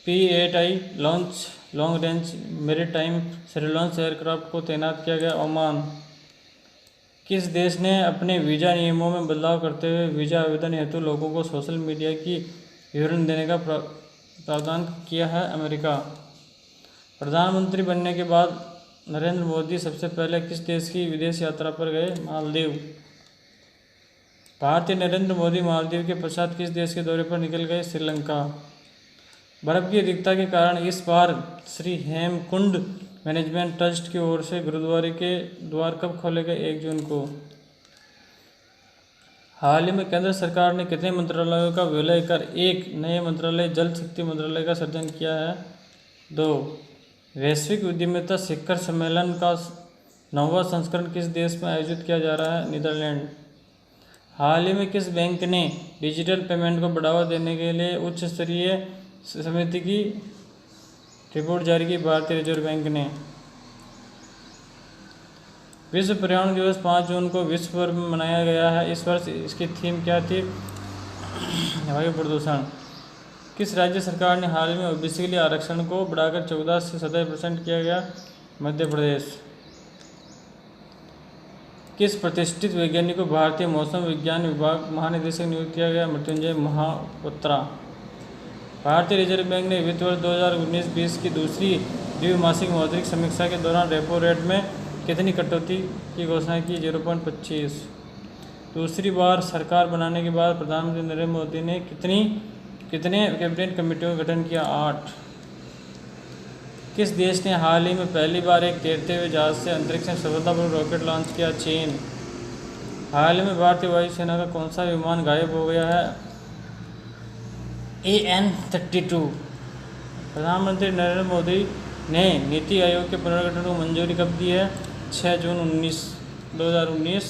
P-8I long range maritime surveillance aircraft को तैनात किया गया? ओमान। किस देश ने अपने वीज़ा नियमों में बदलाव करते हुए वीज़ा आवेदन हेतु लोगों को सोशल मीडिया की विवरण देने का प्रावधान किया है? अमेरिका। प्रधानमंत्री बनने के बाद नरेंद्र मोदी सबसे पहले किस देश की विदेश यात्रा पर गए? मालदीव। भारतीय नरेंद्र मोदी मालदीव के पश्चात किस देश के दौरे पर निकल गए? श्रीलंका। बर्फ की अधिकता के कारण इस बार श्री हेमकुंड मैनेजमेंट ट्रस्ट की ओर से गुरुद्वारे के द्वार कब खोले गए? 1 जून को। हाल ही में केंद्र सरकार ने कितने मंत्रालयों का विलय कर एक नए मंत्रालय जल शक्ति मंत्रालय का सृजन किया है? 2। वैश्विक उद्यमिता शिखर सम्मेलन का 9वां संस्करण किस देश में आयोजित किया जा रहा है? नीदरलैंड। हाल ही में किस बैंक ने डिजिटल पेमेंट को बढ़ावा देने के लिए उच्च स्तरीय समिति की रिपोर्ट जारी की? भारतीय रिजर्व बैंक ने। विश्व पर्यावरण दिवस 5 जून को विश्व भर में मनाया गया है। इस वर्ष इसकी थीम क्या थी? वायु प्रदूषण। किस राज्य सरकार ने हाल ही में ओबीसी के लिए आरक्षण को बढ़ाकर 14 से 17% किया गया? मध्य प्रदेश। किस प्रतिष्ठित वैज्ञानिक को भारतीय मौसम विज्ञान विभाग महानिदेशक नियुक्त किया गया? मृत्युंजय महापात्रा। भारतीय रिजर्व बैंक ने वित्त वर्ष 2019-20 की दूसरी द्विमासिक मौद्रिक समीक्षा के दौरान रेपो रेट में कितनी कटौती की घोषणा की? 0.25। दूसरी बार सरकार बनाने के बाद प्रधानमंत्री नरेंद्र मोदी ने कितने कैबिनेट कमेटियों का गठन किया? 8। किस देश ने हाल ही में पहली बार एक तैरते हुए जहाज से अंतरिक्ष में सफलतापूर्वक रॉकेट लॉन्च किया? चीन। हाल ही में भारतीय वायुसेना का कौन सा विमान गायब हो गया है? AN-32। प्रधानमंत्री नरेंद्र मोदी ने नीति आयोग के पुनर्गठन को मंजूरी कब दी है? 6 जून 2019।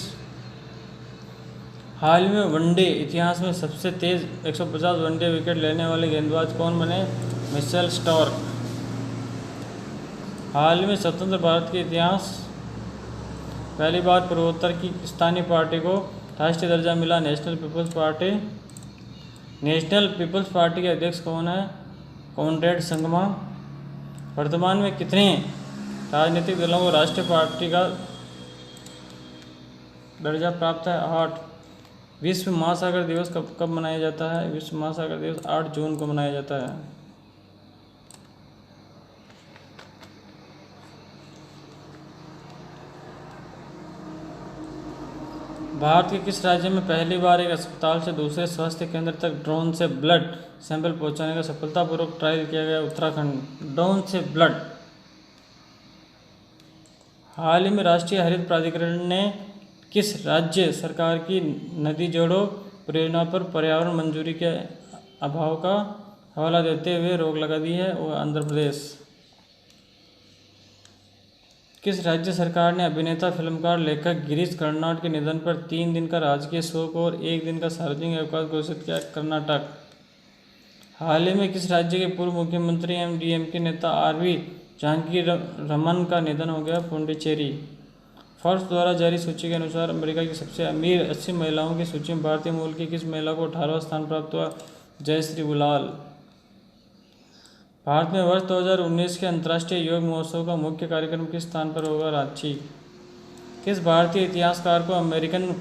हाल ही में वनडे इतिहास में सबसे तेज 150 वनडे विकेट लेने वाले गेंदबाज कौन बने? Mitchell Starc. हाल ही में स्वतंत्र भारत के इतिहास पहली बार पूर्वोत्तर की स्थानीय पार्टी को राष्ट्रीय दर्जा मिला? नेशनल पीपल्स पार्टी के अध्यक्ष कौन है? कॉनरेड संगमा। वर्तमान में कितने राजनीतिक दलों को राष्ट्रीय पार्टी का दर्जा प्राप्त है? 8। विश्व महासागर दिवस कब मनाया जाता है? विश्व महासागर दिवस 8 जून को मनाया जाता है। भारत के किस राज्य में पहली बार एक अस्पताल से दूसरे स्वास्थ्य केंद्र तक ड्रोन से ब्लड सैंपल पहुंचाने का सफलतापूर्वक ट्रायल किया गया? उत्तराखंड। ड्रोन से ब्लड। हाल ही में राष्ट्रीय हरित प्राधिकरण ने किस राज्य सरकार की नदी जोड़ो परियोजना पर पर्यावरण मंजूरी के अभाव का हवाला देते हुए रोक लगा दी है? वो आंध्र प्रदेश। किस राज्य सरकार ने अभिनेता फिल्मकार लेखक गिरीश कर्नाड के निधन पर 3 दिन का राजकीय शोक और 1 दिन का सार्वजनिक अवकाश घोषित किया? कर्नाटक। हाल ही में किस राज्य के पूर्व मुख्यमंत्री एवं DMK नेता RV जानकी रमन का निधन हो गया? पुडुचेरी। फोर्ब्स द्वारा जारी सूची के अनुसार अमेरिका की सबसे अमीर 80 महिलाओं की सूची में भारतीय मूल की किस महिला को 18वां स्थान प्राप्त हुआ? जयश्री गुलाल। भारत में वर्ष 2019 के अंतर्राष्ट्रीय योग महोत्सव का मुख्य कार्यक्रम किस स्थान पर होगा? रांची। किस भारतीय इतिहासकार को अमेरिकन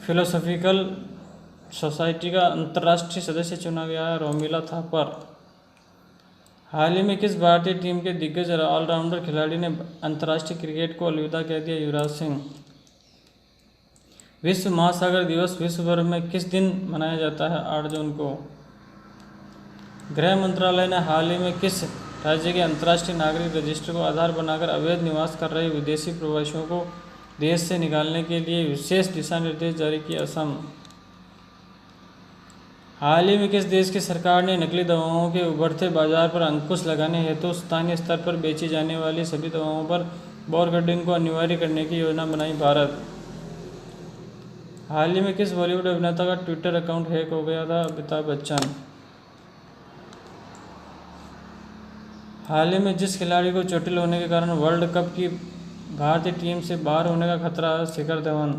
फिलोसॉफिकल सोसाइटी का अंतर्राष्ट्रीय सदस्य चुना गया है रोमिला थापर। हाल ही में किस भारतीय टीम के दिग्गज ऑलराउंडर खिलाड़ी ने अंतर्राष्ट्रीय क्रिकेट को अलविदा कह दिया? युवराज सिंह। विश्व महासागर दिवस विश्व भर में किस दिन मनाया जाता है? 8 जून को। गृह मंत्रालय ने हाल ही में किस राज्य के अंतर्राष्ट्रीय नागरिक रजिस्टर को आधार बनाकर अवैध निवास कर रहे विदेशी प्रवासियों को देश से निकालने के लिए विशेष दिशा निर्देश जारी किए? असम। हाल ही में किस देश की सरकार ने नकली दवाओं के उभरते बाजार पर अंकुश लगाने हेतु स्थानीय स्तर पर बेची जाने वाली सभी दवाओं पर बॉरकोडिंग को अनिवार्य करने की योजना बनाई? भारत। हाल ही में किस बॉलीवुड अभिनेता का ट्विटर अकाउंट हैक हो गया था? अमिताभ बच्चन। हाल ही में जिस खिलाड़ी को चोटिल होने के कारण वर्ल्ड कप की भारतीय टीम से बाहर होने का खतरा है? शिखर धवन।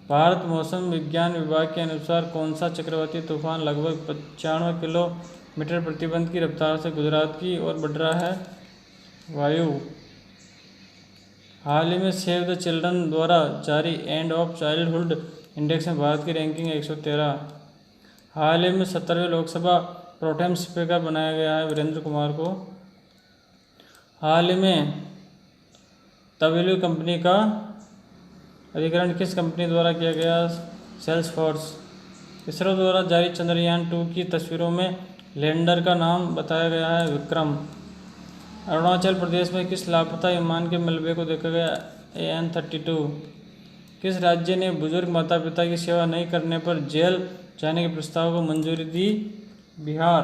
भारत मौसम विज्ञान विभाग के अनुसार कौन सा चक्रवाती तूफान लगभग 95 किलोमीटर प्रतिबंध की रफ्तार से गुजरात की ओर बढ़ रहा है? वायु। हाल ही में सेव द चिल्ड्रन द्वारा जारी एंड ऑफ चाइल्डहुड इंडेक्स में भारत की रैंकिंग 113। हाल ही में 70वें लोकसभा प्रोटेम स्पीकर बनाया गया है वीरेंद्र कुमार को। हाल ही में तमिल कंपनी का अधिग्रहण किस कंपनी द्वारा किया गया? सेल्सफोर्स। इसरो द्वारा जारी चंद्रयान 2 की तस्वीरों में लैंडर का नाम बताया गया है विक्रम। अरुणाचल प्रदेश में किस लापता विमान के मलबे को देखा गया? AN-32। किस राज्य ने बुजुर्ग माता पिता की सेवा नहीं करने पर जेल जाने के प्रस्ताव को मंजूरी दी? बिहार।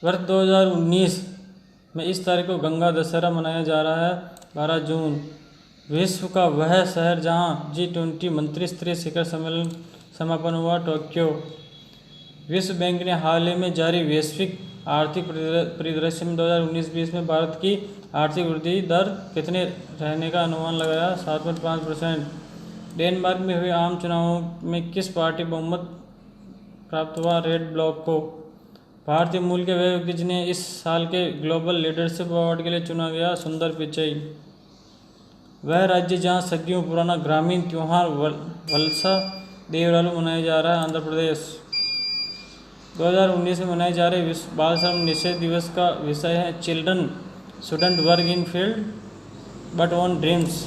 वर्ष 2019 में इस तारीख को गंगा दशहरा मनाया जा रहा है 12 जून। विश्व का वह शहर जहां G20 मंत्री स्तरीय शिखर सम्मेलन समापन हुआ? टोक्यो। विश्व बैंक ने हाल ही में जारी वैश्विक आर्थिक परिदृश्य में 2019-20 में भारत की आर्थिक वृद्धि दर कितने रहने का अनुमान लगाया? 7.5%। डेनमार्क में हुए आम चुनावों में किस पार्टी बहुमत प्राप्त हुआ? रेड ब्लॉक को। भारतीय मूल के वह व्यक्ति जिन्हें इस साल के ग्लोबल लीडरशिप अवार्ड के लिए चुना गया? सुंदर पिचई। वह राज्य जहां सदियों पुराना ग्रामीण त्योहार वलसा देवरालू मनाया जा रहा है? आंध्र प्रदेश। 2019 में मनाए जा रहे विश्व बाल श्रम निषेध दिवस का विषय है children shouldn't work in field but on dreams.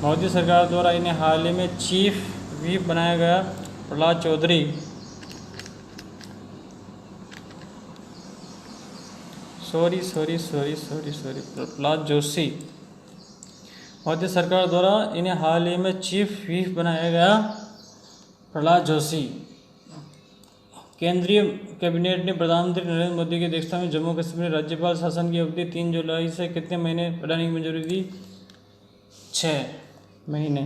Modi सरकार द्वारा इन्हें हाल ही में चीफ व्हिप बनाया गया? प्रहलाद चौधरी। प्रहलाद जोशी। मोदी सरकार द्वारा इन्हें हाल ही में चीफ व्हिप बनाया गया? प्रहलाद जोशी। केंद्रीय कैबिनेट ने प्रधानमंत्री नरेंद्र मोदी की अध्यक्षता में जम्मू कश्मीर राज्यपाल शासन की अवधि 3 जुलाई से कितने महीने बढ़ाने की मंजूरी दी? 6 महीने।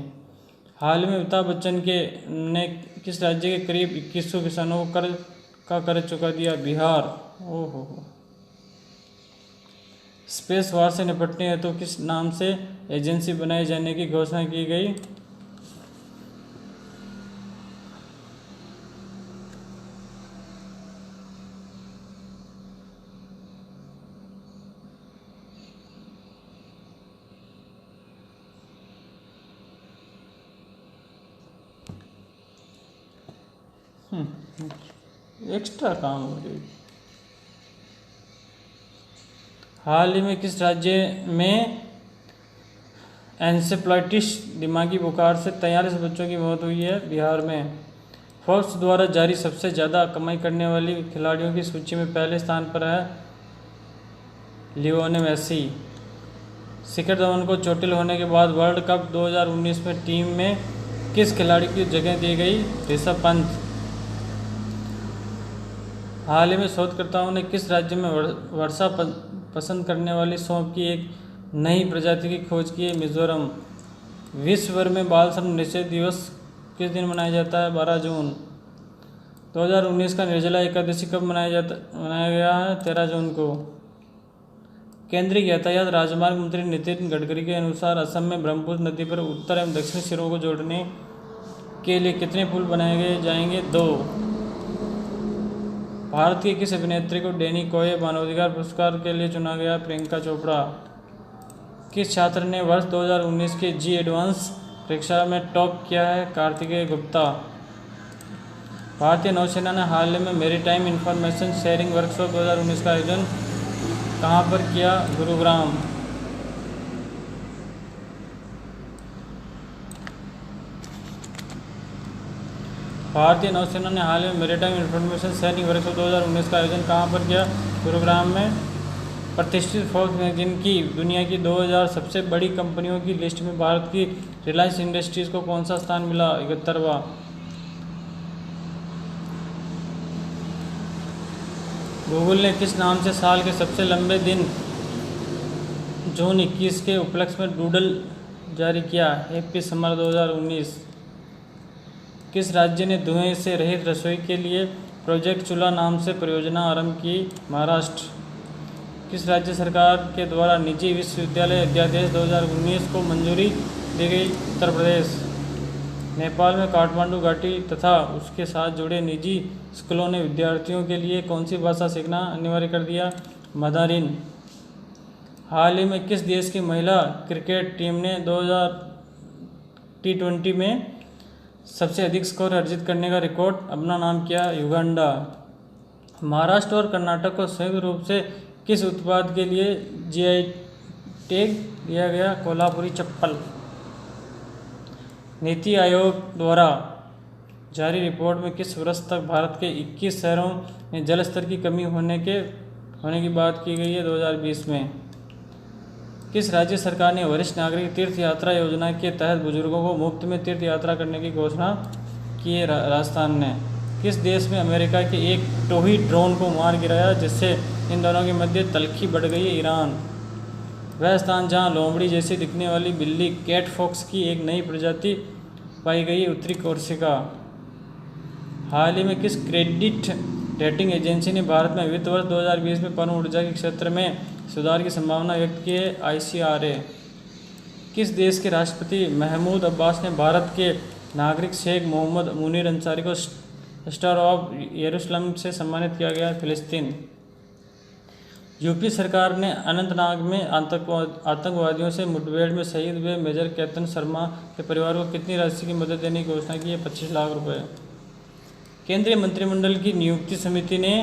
हाल ही में अमिताभ बच्चन ने किस राज्य के करीब 2100 किसानों को कर्ज चुका दिया? बिहार। ओहो। स्पेस वार से निपटने हेतु किस नाम से एजेंसी बनाए जाने की घोषणा की गई? एक्स्ट्रा काम हो रही। हाल ही में किस राज्य में एन्सेफ्लाइटिस दिमागी बुखार से 43 बच्चों की मौत हुई है? बिहार में। फोर्ब्स द्वारा जारी सबसे ज़्यादा कमाई करने वाली खिलाड़ियों की सूची में पहले स्थान पर है लियोनेल मेसी। शिखर धवन को चोटिल होने के बाद वर्ल्ड कप 2019 में टीम में किस खिलाड़ी की जगह दी गई? ऋषभ पंत। हाल ही में शोधकर्ताओं ने किस राज्य में वर्षा पसंद करने वाली सौंफ की एक नई प्रजाति की खोज की है? मिजोरम। विश्व भर में बाल श्रम निषेध दिवस किस दिन मनाया जाता है? 12 जून। 2019 का निर्जला एकादशी कब मनाया गया है? 13 जून को। केंद्रीय यातायात राजमार्ग मंत्री नितिन गडकरी के अनुसार असम में ब्रह्मपुत्र नदी पर उत्तर एवं दक्षिण सिरों को जोड़ने के लिए कितने पुल बनाए जाएंगे? 2। भारत की किस अभिनेत्री को डैनी कोये मानवाधिकार पुरस्कार के लिए चुना गया? प्रियंका चोपड़ा। किस छात्र ने वर्ष 2019 की जी एडवांस परीक्षा में टॉप किया है? कार्तिकेय गुप्ता। भारतीय नौसेना ने हाल ही में मैरीटाइम इंफॉर्मेशन शेयरिंग वर्कशॉप 2019 का आयोजन कहाँ पर किया? गुरुग्राम। भारतीय नौसेना ने हाल ही में मैरीटाइम इंफॉर्मेशन शेयरिंग वर्कशॉप 2019 का आयोजन कहाँ पर किया? गुरुग्राम में। प्रतिष्ठित फोर्ब्स मैगजीन की दुनिया की 2000 सबसे बड़ी कंपनियों की लिस्ट में भारत की रिलायंस इंडस्ट्रीज को कौन सा स्थान मिला? 71वां। गूगल ने किस नाम से साल के सबसे लंबे दिन जून 21 के उपलक्ष्य में डूडल जारी किया? Happy summer 2019। किस राज्य ने धुएं से रहित रसोई के लिए प्रोजेक्ट चूल्हा नाम से परियोजना आरंभ की? महाराष्ट्र। किस राज्य सरकार के द्वारा निजी विश्वविद्यालय अध्यादेश 2019 को मंजूरी दी गई? उत्तर प्रदेश। नेपाल में काठमांडू घाटी तथा उसके साथ जुड़े निजी स्कूलों ने विद्यार्थियों के लिए कौन सी भाषा सीखना अनिवार्य कर दिया? मंदारिन। हाल ही में किस देश की महिला क्रिकेट टीम ने 2000 T20 में सबसे अधिक स्कोर अर्जित करने का रिकॉर्ड अपना नाम किया? युगांडा। महाराष्ट्र और कर्नाटक को संयुक्त रूप से किस उत्पाद के लिए जीआई टैग दिया गया? कोल्हापुरी चप्पल। नीति आयोग द्वारा जारी रिपोर्ट में किस वर्ष तक भारत के 21 शहरों में जल स्तर की कमी होने की बात की गई है? 2020 में। किस राज्य सरकार ने वरिष्ठ नागरिक तीर्थ यात्रा योजना के तहत बुजुर्गों को मुफ्त में तीर्थ यात्रा करने की घोषणा की है? राजस्थान ने। किस देश में अमेरिका के एक टोही ड्रोन को मार गिराया जिससे इन दोनों के मध्य तल्खी बढ़ गई है? ईरान। वह स्थान जहां लोमड़ी जैसी दिखने वाली बिल्ली कैट फॉक्स की एक नई प्रजाति पाई गई है? उत्तरी कोर्सिका। हाल ही में किस क्रेडिट रेटिंग एजेंसी ने भारत में वित्त वर्ष 2020 में परमाणु ऊर्जा के क्षेत्र में सुधार की संभावना व्यक्त की है? ICRA। किस देश के राष्ट्रपति महमूद अब्बास ने भारत के नागरिक शेख मोहम्मद मुनीर अंसारी को स्टार ऑफ यरूशलेम से सम्मानित किया गया? फिलिस्तीन। यूपी सरकार ने अनंतनाग में आतंकवादियों से मुठभेड़ में शहीद हुए मेजर केतन शर्मा के परिवार को कितनी राशि की मदद देने की घोषणा की है? 25 लाख रुपए। केंद्रीय मंत्रिमंडल की नियुक्ति समिति ने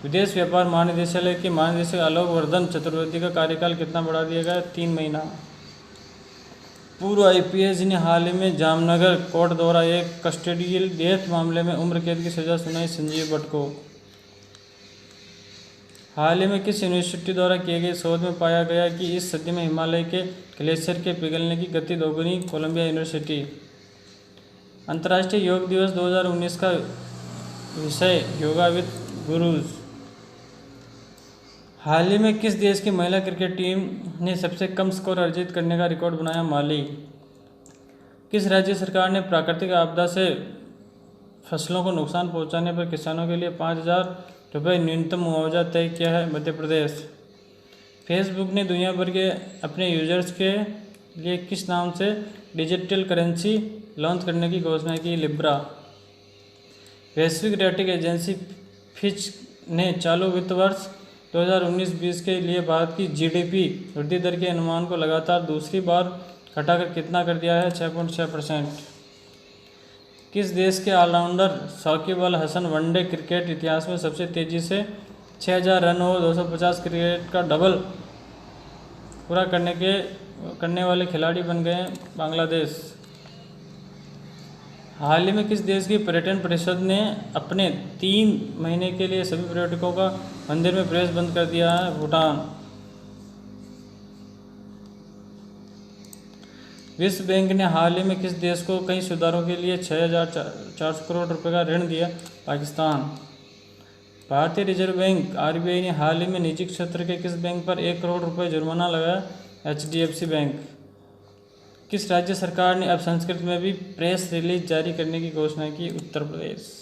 विदेश व्यापार महानिदेशालय के महानिदेशक आलोक वर्धन चतुर्वेदी का कार्यकाल कितना बढ़ा दिया गया? 3 महीना। पूर्व IPS ने हाल ही में जामनगर कोर्ट द्वारा एक कस्टोडियल डेथ मामले में उम्र कैद की सजा सुनाई? संजीव भट्ट को। हाल ही में किस यूनिवर्सिटी द्वारा किए गए शोध में पाया गया कि इस सदी में हिमालय के ग्लेशियर के पिघलने की गति दोगुनी? Columbia University. अंतर्राष्ट्रीय योग दिवस 2019 का विषय योगा विद गुरुज। हाल ही में किस देश की महिला क्रिकेट टीम ने सबसे कम स्कोर अर्जित करने का रिकॉर्ड बनाया? माली। किस राज्य सरकार ने प्राकृतिक आपदा से फसलों को नुकसान पहुंचाने पर किसानों के लिए 5,000 रुपये न्यूनतम मुआवजा तय किया है? मध्य प्रदेश। फेसबुक ने दुनिया भर के अपने यूजर्स के लिए किस नाम से डिजिटल करेंसी लॉन्च करने की घोषणा की? लिब्रा। वैश्विक रेटिंग एजेंसी फिच ने चालू वित्त वर्ष 2019-20 के लिए भारत की GDP वृद्धि दर के अनुमान को लगातार दूसरी बार घटाकर कितना कर दिया है? 6.6%। किस देश के allrounder Shakib Al Hasan one day cricket इतिहास में सबसे तेजी से 6,000 रन और 250 क्रिकेट का डबल पूरा करने वाले खिलाड़ी बन गए? बांग्लादेश। हाल ही में किस देश की पर्यटन परिषद ने अपने 3 महीने के लिए सभी पर्यटकों का मंदिर में प्रवेश बंद कर दिया है? भूटान। विश्व बैंक ने हाल ही में किस देश को कई सुधारों के लिए 6,400 करोड़ रुपए का ऋण दिया? पाकिस्तान। भारतीय रिजर्व बैंक RBI ने हाल ही में निजी क्षेत्र के किस बैंक पर 1 करोड़ रुपए जुर्माना लगाया? HDFC bank. किस राज्य सरकार ने अब संस्कृत में भी प्रेस रिलीज जारी करने की घोषणा की? उत्तर प्रदेश।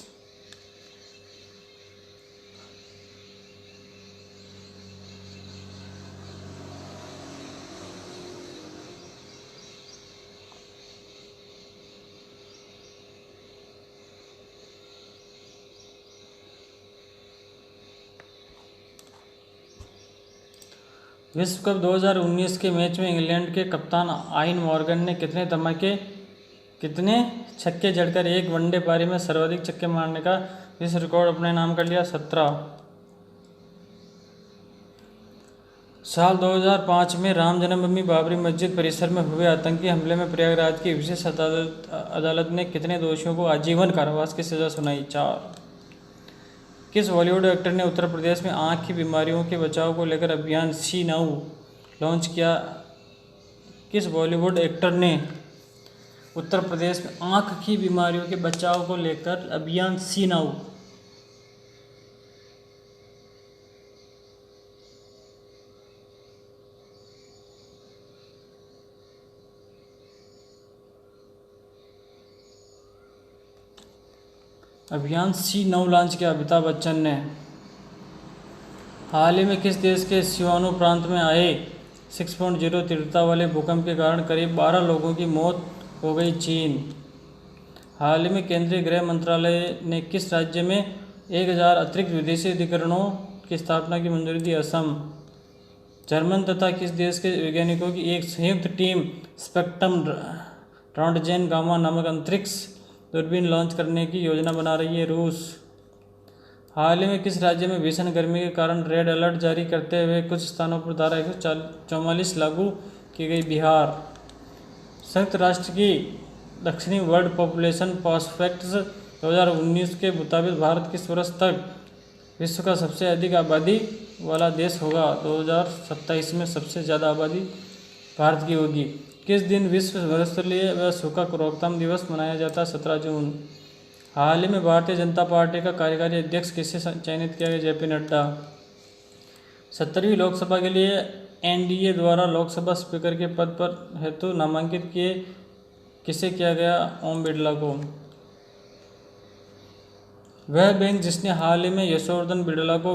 विश्व कप 2019 के मैच में इंग्लैंड के कप्तान आइन मॉर्गन ने कितने छक्के जड़कर एक वनडे पारी में सर्वाधिक छक्के मारने का विश्व रिकॉर्ड अपने नाम कर लिया? 17। साल 2005 में राम जन्मभूमि बाबरी मस्जिद परिसर में हुए आतंकी हमले में प्रयागराज की विशेष अदालत ने कितने दोषियों को आजीवन कारावास की सजा सुनाई? 4। किस बॉलीवुड एक्टर ने उत्तर प्रदेश में आँख की बीमारियों के बचाव को लेकर अभियान सी नाउ लॉन्च किया? किस बॉलीवुड एक्टर ने उत्तर प्रदेश में आँख की बीमारियों के बचाव को लेकर अभियान सी नाउ लॉन्च किया? अमिताभ बच्चन ने। हाल ही में किस देश के सिवानु प्रांत में आए 6.0 तीव्रता वाले भूकंप के कारण करीब 12 लोगों की मौत हो गई? चीन। हाल ही में केंद्रीय गृह मंत्रालय ने किस राज्य में 1000 अतिरिक्त विदेशी अधिकरणों की स्थापना की मंजूरी दी? असम। जर्मन तथा किस देश के वैज्ञानिकों की एक संयुक्त टीम स्पेक्ट्रम रॉन्टजेन गामा नामक अंतरिक्ष दूरबीन लॉन्च करने की योजना बना रही है? रूस। हाल ही में किस राज्य में भीषण गर्मी के कारण रेड अलर्ट जारी करते हुए कुछ स्थानों पर धारा 144 लागू की गई? बिहार। संयुक्त राष्ट्र की दक्षिणी वर्ल्ड पॉपुलेशन प्रॉस्पेक्ट्स 2019 के मुताबिक भारत किस वर्ष तक विश्व का सबसे अधिक आबादी वाला देश होगा? 2027 में सबसे ज़्यादा आबादी भारत की होगी। किस दिन विश्व मरुस्थलीय व सूखा रोकथाम दिवस मनाया जाता है? 17 जून। हाल ही में भारतीय जनता पार्टी का कार्यकारी अध्यक्ष किसे चयनित किया गया? जेपी नड्डा। 70वीं लोकसभा के लिए एनडीए द्वारा लोकसभा स्पीकर के पद पर हेतु नामांकित किसे किया गया? ओम बिड़ला को। वह बैंक जिसने हाल ही में यशोवर्धन बिड़ला को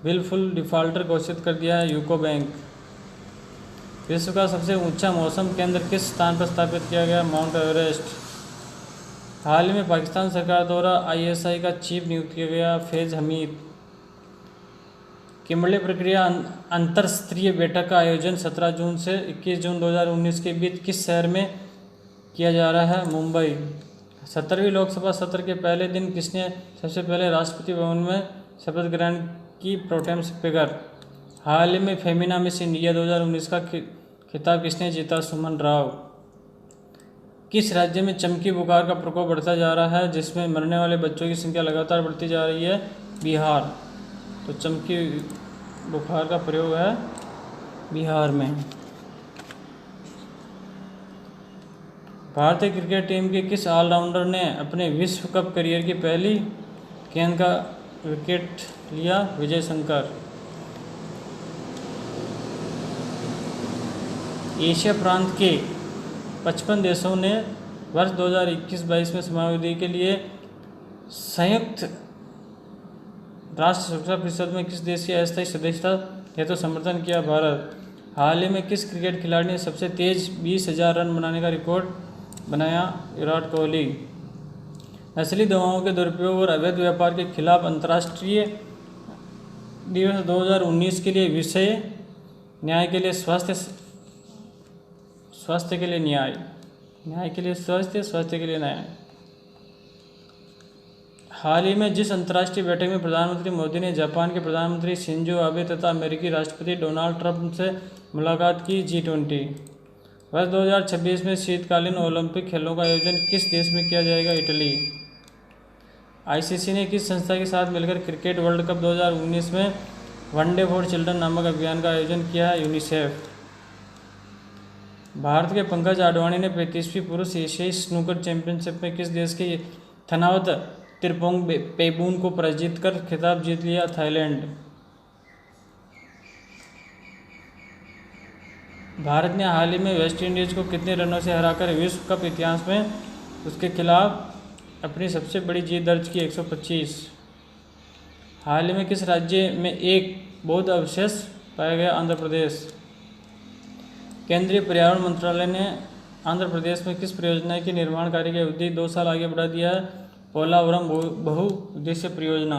विलफुल डिफॉल्टर घोषित कर दिया है? UCO bank. विश्व का सबसे ऊंचा मौसम केंद्र किस स्थान पर स्थापित किया गया? Mount Everest. हाल ही में पाकिस्तान सरकार द्वारा आईएसआई का चीफ नियुक्त किया गया? फैज हमीद। किम्बर्ले प्रक्रिया अंतरस्तरीय बैठक का आयोजन 17 जून से 21 जून 2019 के बीच किस शहर में किया जा रहा है? मुंबई। 70वीं लोकसभा सत्र के पहले दिन किसने सबसे पहले राष्ट्रपति भवन में शपथ ग्रहण की? Pro tem speaker. हाल ही में फेमिना मिस इंडिया 2019 का खिताब किसने जीता? सुमन राव। किस राज्य में चमकी बुखार का प्रकोप बढ़ता जा रहा है जिसमें मरने वाले बच्चों की संख्या लगातार बढ़ती जा रही है? बिहार। तो चमकी बुखार का प्रयोग है बिहार में। भारतीय क्रिकेट टीम के किस ऑलराउंडर ने अपने विश्व कप करियर की पहली गेंद का विकेट लिया? विजय शंकर। एशिया प्रांत के 55 देशों ने वर्ष 2021-22 में समयावधि के लिए संयुक्त राष्ट्र सुरक्षा परिषद में किस देश की अस्थायी सदस्यता हेतु समर्थन किया? भारत। हाल ही में किस क्रिकेट खिलाड़ी ने सबसे तेज 20,000 रन बनाने का रिकॉर्ड बनाया? विराट कोहली। नस्ली दवाओं के दुरुपयोग और अवैध व्यापार के खिलाफ अंतर्राष्ट्रीय दिवस 2019 के लिए विषय न्याय के लिए स्वास्थ्य के लिए न्याय, न्याय के लिए स्वास्थ्य, स्वास्थ्य के लिए न्याय। हाल ही में जिस अंतर्राष्ट्रीय बैठक में प्रधानमंत्री मोदी ने जापान के प्रधानमंत्री शिंजो आबे तथा अमेरिकी राष्ट्रपति डोनाल्ड ट्रंप से मुलाकात की? G20। वर्ष 2026 में शीतकालीन ओलंपिक खेलों का आयोजन किस देश में किया जाएगा? इटली। आईसीसी ने किस संस्था के साथ मिलकर क्रिकेट वर्ल्ड कप 2019 में वनडे फॉर चिल्ड्रन नामक अभियान का आयोजन किया है? यूनिसेफ। भारत के पंकज आडवाणी ने 35वीं पुरुष एशियाई स्नूकर चैंपियनशिप में किस देश के थनावत तिरपोंग पेबून को पराजित कर खिताब जीत लिया? थाईलैंड। भारत ने हाल ही में वेस्ट इंडीज को कितने रनों से हराकर विश्व कप इतिहास में उसके खिलाफ अपनी सबसे बड़ी जीत दर्ज की? 125। हाल ही में किस राज्य में एक बौद्ध अवशेष पाया गया? आंध्र प्रदेश। केंद्रीय पर्यावरण मंत्रालय ने आंध्र प्रदेश में किस परियोजना की निर्माण कार्य की अवधि 2 साल आगे बढ़ा दिया है? पोलावरम बहुउद्देश्य परियोजना।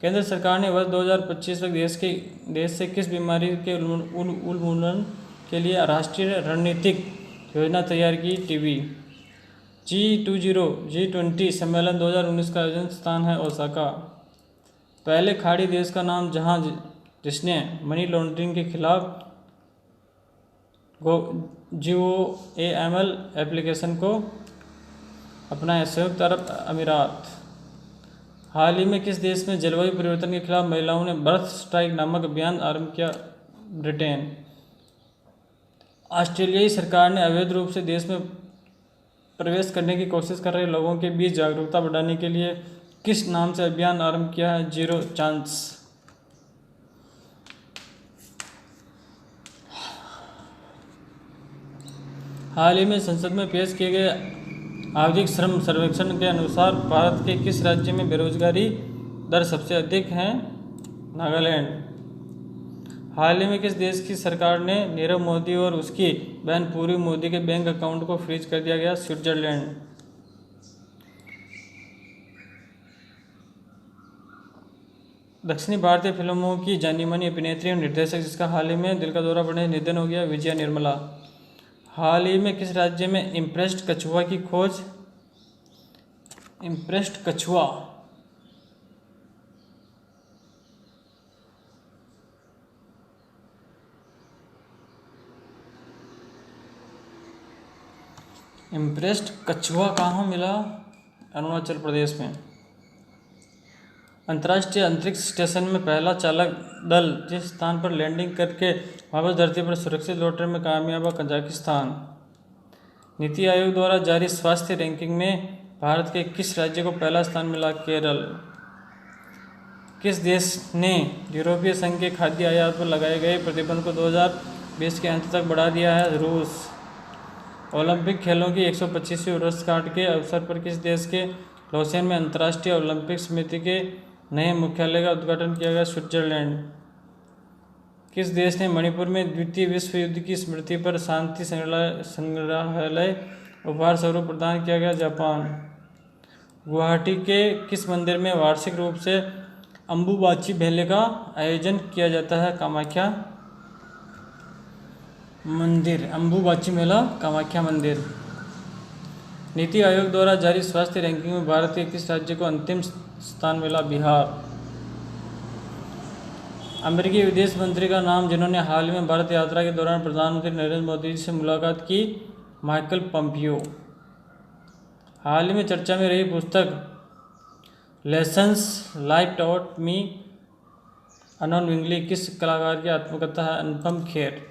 केंद्र सरकार ने वर्ष 2025 तक देश से किस बीमारी के उन्मूलन के लिए राष्ट्रीय रणनीतिक योजना तैयार की? टीबी। G20 सम्मेलन 2019 का आयोजन स्थान है ओसाका। पहले खाड़ी देश का नाम जहां जिसने मनी लॉन्ड्रिंग के खिलाफ GOAML एप्लीकेशन को अपनाया? संयुक्त अरब अमीरात। हाल ही में किस देश में जलवायु परिवर्तन के खिलाफ महिलाओं ने बर्थ स्ट्राइक नामक अभियान आरंभ किया? ब्रिटेन। ऑस्ट्रेलियाई सरकार ने अवैध रूप से देश में प्रवेश करने की कोशिश कर रहे लोगों के बीच जागरूकता बढ़ाने के लिए किस नाम से अभियान आरंभ किया है? Zero chance. हाल ही में संसद में पेश किए गए आवधिक श्रम सर्वेक्षण के अनुसार भारत के किस राज्य में बेरोजगारी दर सबसे अधिक है? नागालैंड। हाल ही में किस देश की सरकार ने नीरव मोदी और उसकी बहन पूर्वी मोदी के बैंक अकाउंट को फ्रीज कर दिया गया? स्विट्जरलैंड। दक्षिणी भारतीय फिल्मों की जानी मानी अभिनेत्री और निर्देशक जिसका हाल ही में दिल का दौरा पड़ने से निधन हो गया? विजया निर्मला। हाल ही में किस राज्य में इम्प्रेस्ड कछुआ की खोज? इम्प्रेस्ड कछुआ कहाँ मिला? अरुणाचल प्रदेश में। अंतर्राष्ट्रीय अंतरिक्ष स्टेशन में पहला चालक दल जिस स्थान पर लैंडिंग करके वापस धरती पर सुरक्षित लौटने में कामयाब हुआ? कजाकिस्तान। नीति आयोग द्वारा जारी स्वास्थ्य रैंकिंग में भारत के किस राज्य को पहला स्थान मिला? केरल। किस देश ने यूरोपीय संघ के खाद्य आयात पर लगाए गए प्रतिबंध को 2020 के अंत तक बढ़ा दिया है? रूस। ओलंपिक खेलों की 125वीं वर्षगांठ के अवसर पर किस देश के लौसेन में अंतर्राष्ट्रीय ओलंपिक समिति के नए मुख्यालय का उद्घाटन किया गया? स्विट्जरलैंड। किस देश ने मणिपुर में द्वितीय विश्व युद्ध की स्मृति पर शांति संग्रहालय उपहार स्वरूप प्रदान किया गया? जापान। गुवाहाटी के किस मंदिर में वार्षिक रूप से अम्बुबाची मेले का आयोजन किया जाता है? कामाख्या मंदिर। अम्बुबाची मेला कामाख्या मंदिर। नीति आयोग द्वारा जारी स्वास्थ्य रैंकिंग में भारत के किस राज्य को अंतिम स्थान मिला? बिहार। अमेरिकी विदेश मंत्री का नाम जिन्होंने हाल ही में भारत यात्रा के दौरान प्रधानमंत्री नरेंद्र मोदी से मुलाकात की? Michael Pompeo. हाल ही में चर्चा में रही पुस्तक Lessons Life Taught Me Unknowingly किस कलाकार की आत्मकथा है? अनुपम खेर।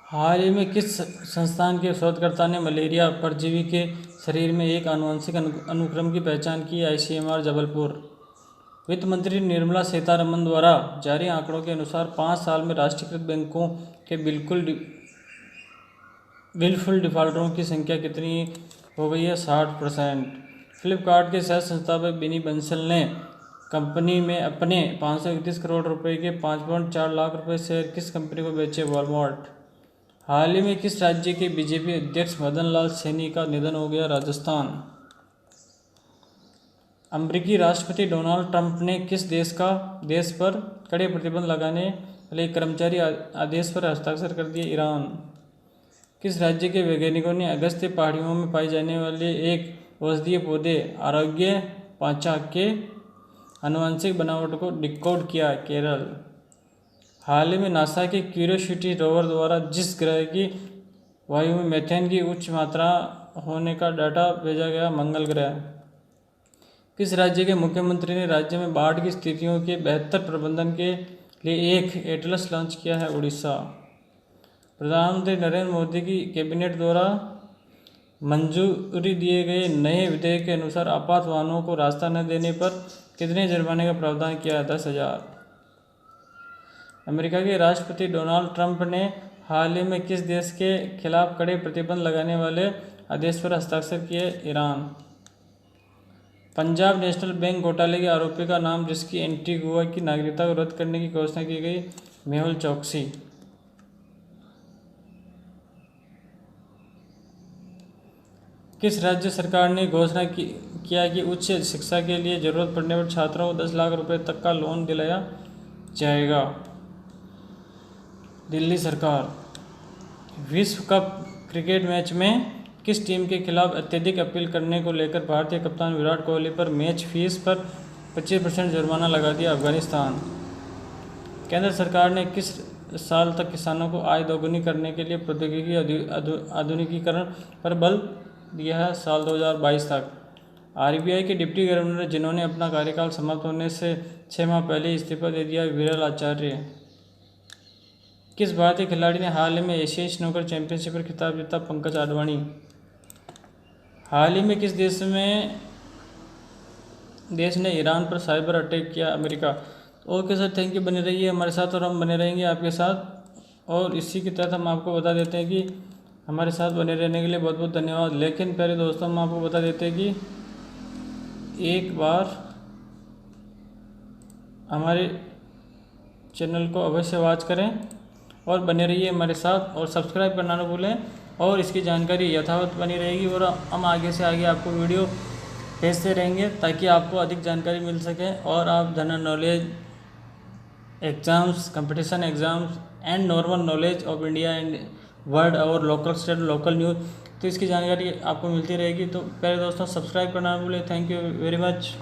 हाल ही में किस संस्थान के शोधकर्ता ने मलेरिया परजीवी के शरीर में एक आनुवंशिक अनुक्रम की पहचान की? ICMR जबलपुर। वित्त मंत्री निर्मला सीतारमण द्वारा जारी आंकड़ों के अनुसार 5 साल में राष्ट्रीयकृत बैंकों के विलफुल डिफॉल्टरों की संख्या कितनी हो गई है? 60%। फ्लिपकार्ट के सह संस्थापक बिनी बंसल ने कंपनी में अपने 531 करोड़ रुपए के 5.4 लाख रुपए शेयर किस कंपनी को बेचे? वॉलमार्ट। हाल ही में किस राज्य के बीजेपी अध्यक्ष मदन लाल सैनी का निधन हो गया? राजस्थान। अमेरिकी राष्ट्रपति डोनाल्ड ट्रंप ने किस देश पर कड़े प्रतिबंध लगाने वाले कर्मचारी आदेश पर हस्ताक्षर कर दिए? ईरान। किस राज्य के वैज्ञानिकों ने अगस्त्य पहाड़ियों में पाए जाने वाले एक औषधीय पौधे आरोग्य पांचा के आनुवंशिक बनावट को डिकोड किया? केरल। हाल ही में नासा के क्यूरियोसिटी रोवर द्वारा जिस ग्रह की वायु में मीथेन की उच्च मात्रा होने का डाटा भेजा गया? मंगल ग्रह। किस राज्य के मुख्यमंत्री ने राज्य में बाढ़ की स्थितियों के बेहतर प्रबंधन के लिए एक एटलस लॉन्च किया है? उड़ीसा। प्रधानमंत्री नरेंद्र मोदी की कैबिनेट द्वारा मंजूरी दिए गए नए विधेयक के अनुसार आपात वाहनों को रास्ता न देने पर कितने जुर्माने का प्रावधान किया है? 10,000। अमेरिका के राष्ट्रपति डोनाल्ड ट्रंप ने हाल ही में किस देश के खिलाफ कड़े प्रतिबंध लगाने वाले आदेश पर हस्ताक्षर किए? ईरान। पंजाब नेशनल बैंक घोटाले के आरोपी का नाम जिसकी एंटीगुआ की नागरिकता को रद्द करने की घोषणा की गई? मेहुल चौकसी। किस राज्य सरकार ने घोषणा किया कि उच्च शिक्षा के लिए जरूरत पड़ने पर छात्रों को 10 लाख रुपए तक का लोन दिलाया जाएगा? दिल्ली सरकार। विश्व कप क्रिकेट मैच में किस टीम के खिलाफ अत्यधिक अपील करने को लेकर भारतीय कप्तान विराट कोहली पर मैच फीस पर 25% जुर्माना लगा दिया? अफगानिस्तान। केंद्र सरकार ने किस साल तक किसानों को आय दोगुनी करने के लिए प्रौद्योगिकी आधुनिकीकरण पर बल दिया है? साल 2022 तक। आरबीआई के डिप्टी गवर्नर जिन्होंने अपना कार्यकाल समाप्त होने से 6 माह पहले इस्तीफा दे दिया, विरल आचार्य। किस भारतीय खिलाड़ी ने हाल ही में एशियाई स्नूकर चैंपियनशिप पर खिताब जीता? पंकज आडवाणी। हाल ही में किस देश ने ईरान पर साइबर अटैक किया? America. Okay sir, thank you, बने रहिए हमारे साथ और हम बने रहेंगे आपके साथ। और इसी के तहत हम आपको बता देते हैं कि हमारे साथ बने रहने के लिए बहुत बहुत धन्यवाद। लेकिन प्यारे दोस्तों, हम आपको बता देते हैं कि एक बार हमारे चैनल को अवश्य वॉच करें और बने रहिए हमारे साथ और सब्सक्राइब करना न भूलें। और इसकी जानकारी यथावत बनी रहेगी और हम आगे से आगे आपको वीडियो भेजते रहेंगे ताकि आपको अधिक जानकारी मिल सके और आप general knowledge exams, competition exams and normal knowledge of India and world और लोकल स्टेट लोकल न्यूज़, तो इसकी जानकारी आपको मिलती रहेगी। तो प्यारे दोस्तों, सब्सक्राइब करना ना भूलें। Thank you very much.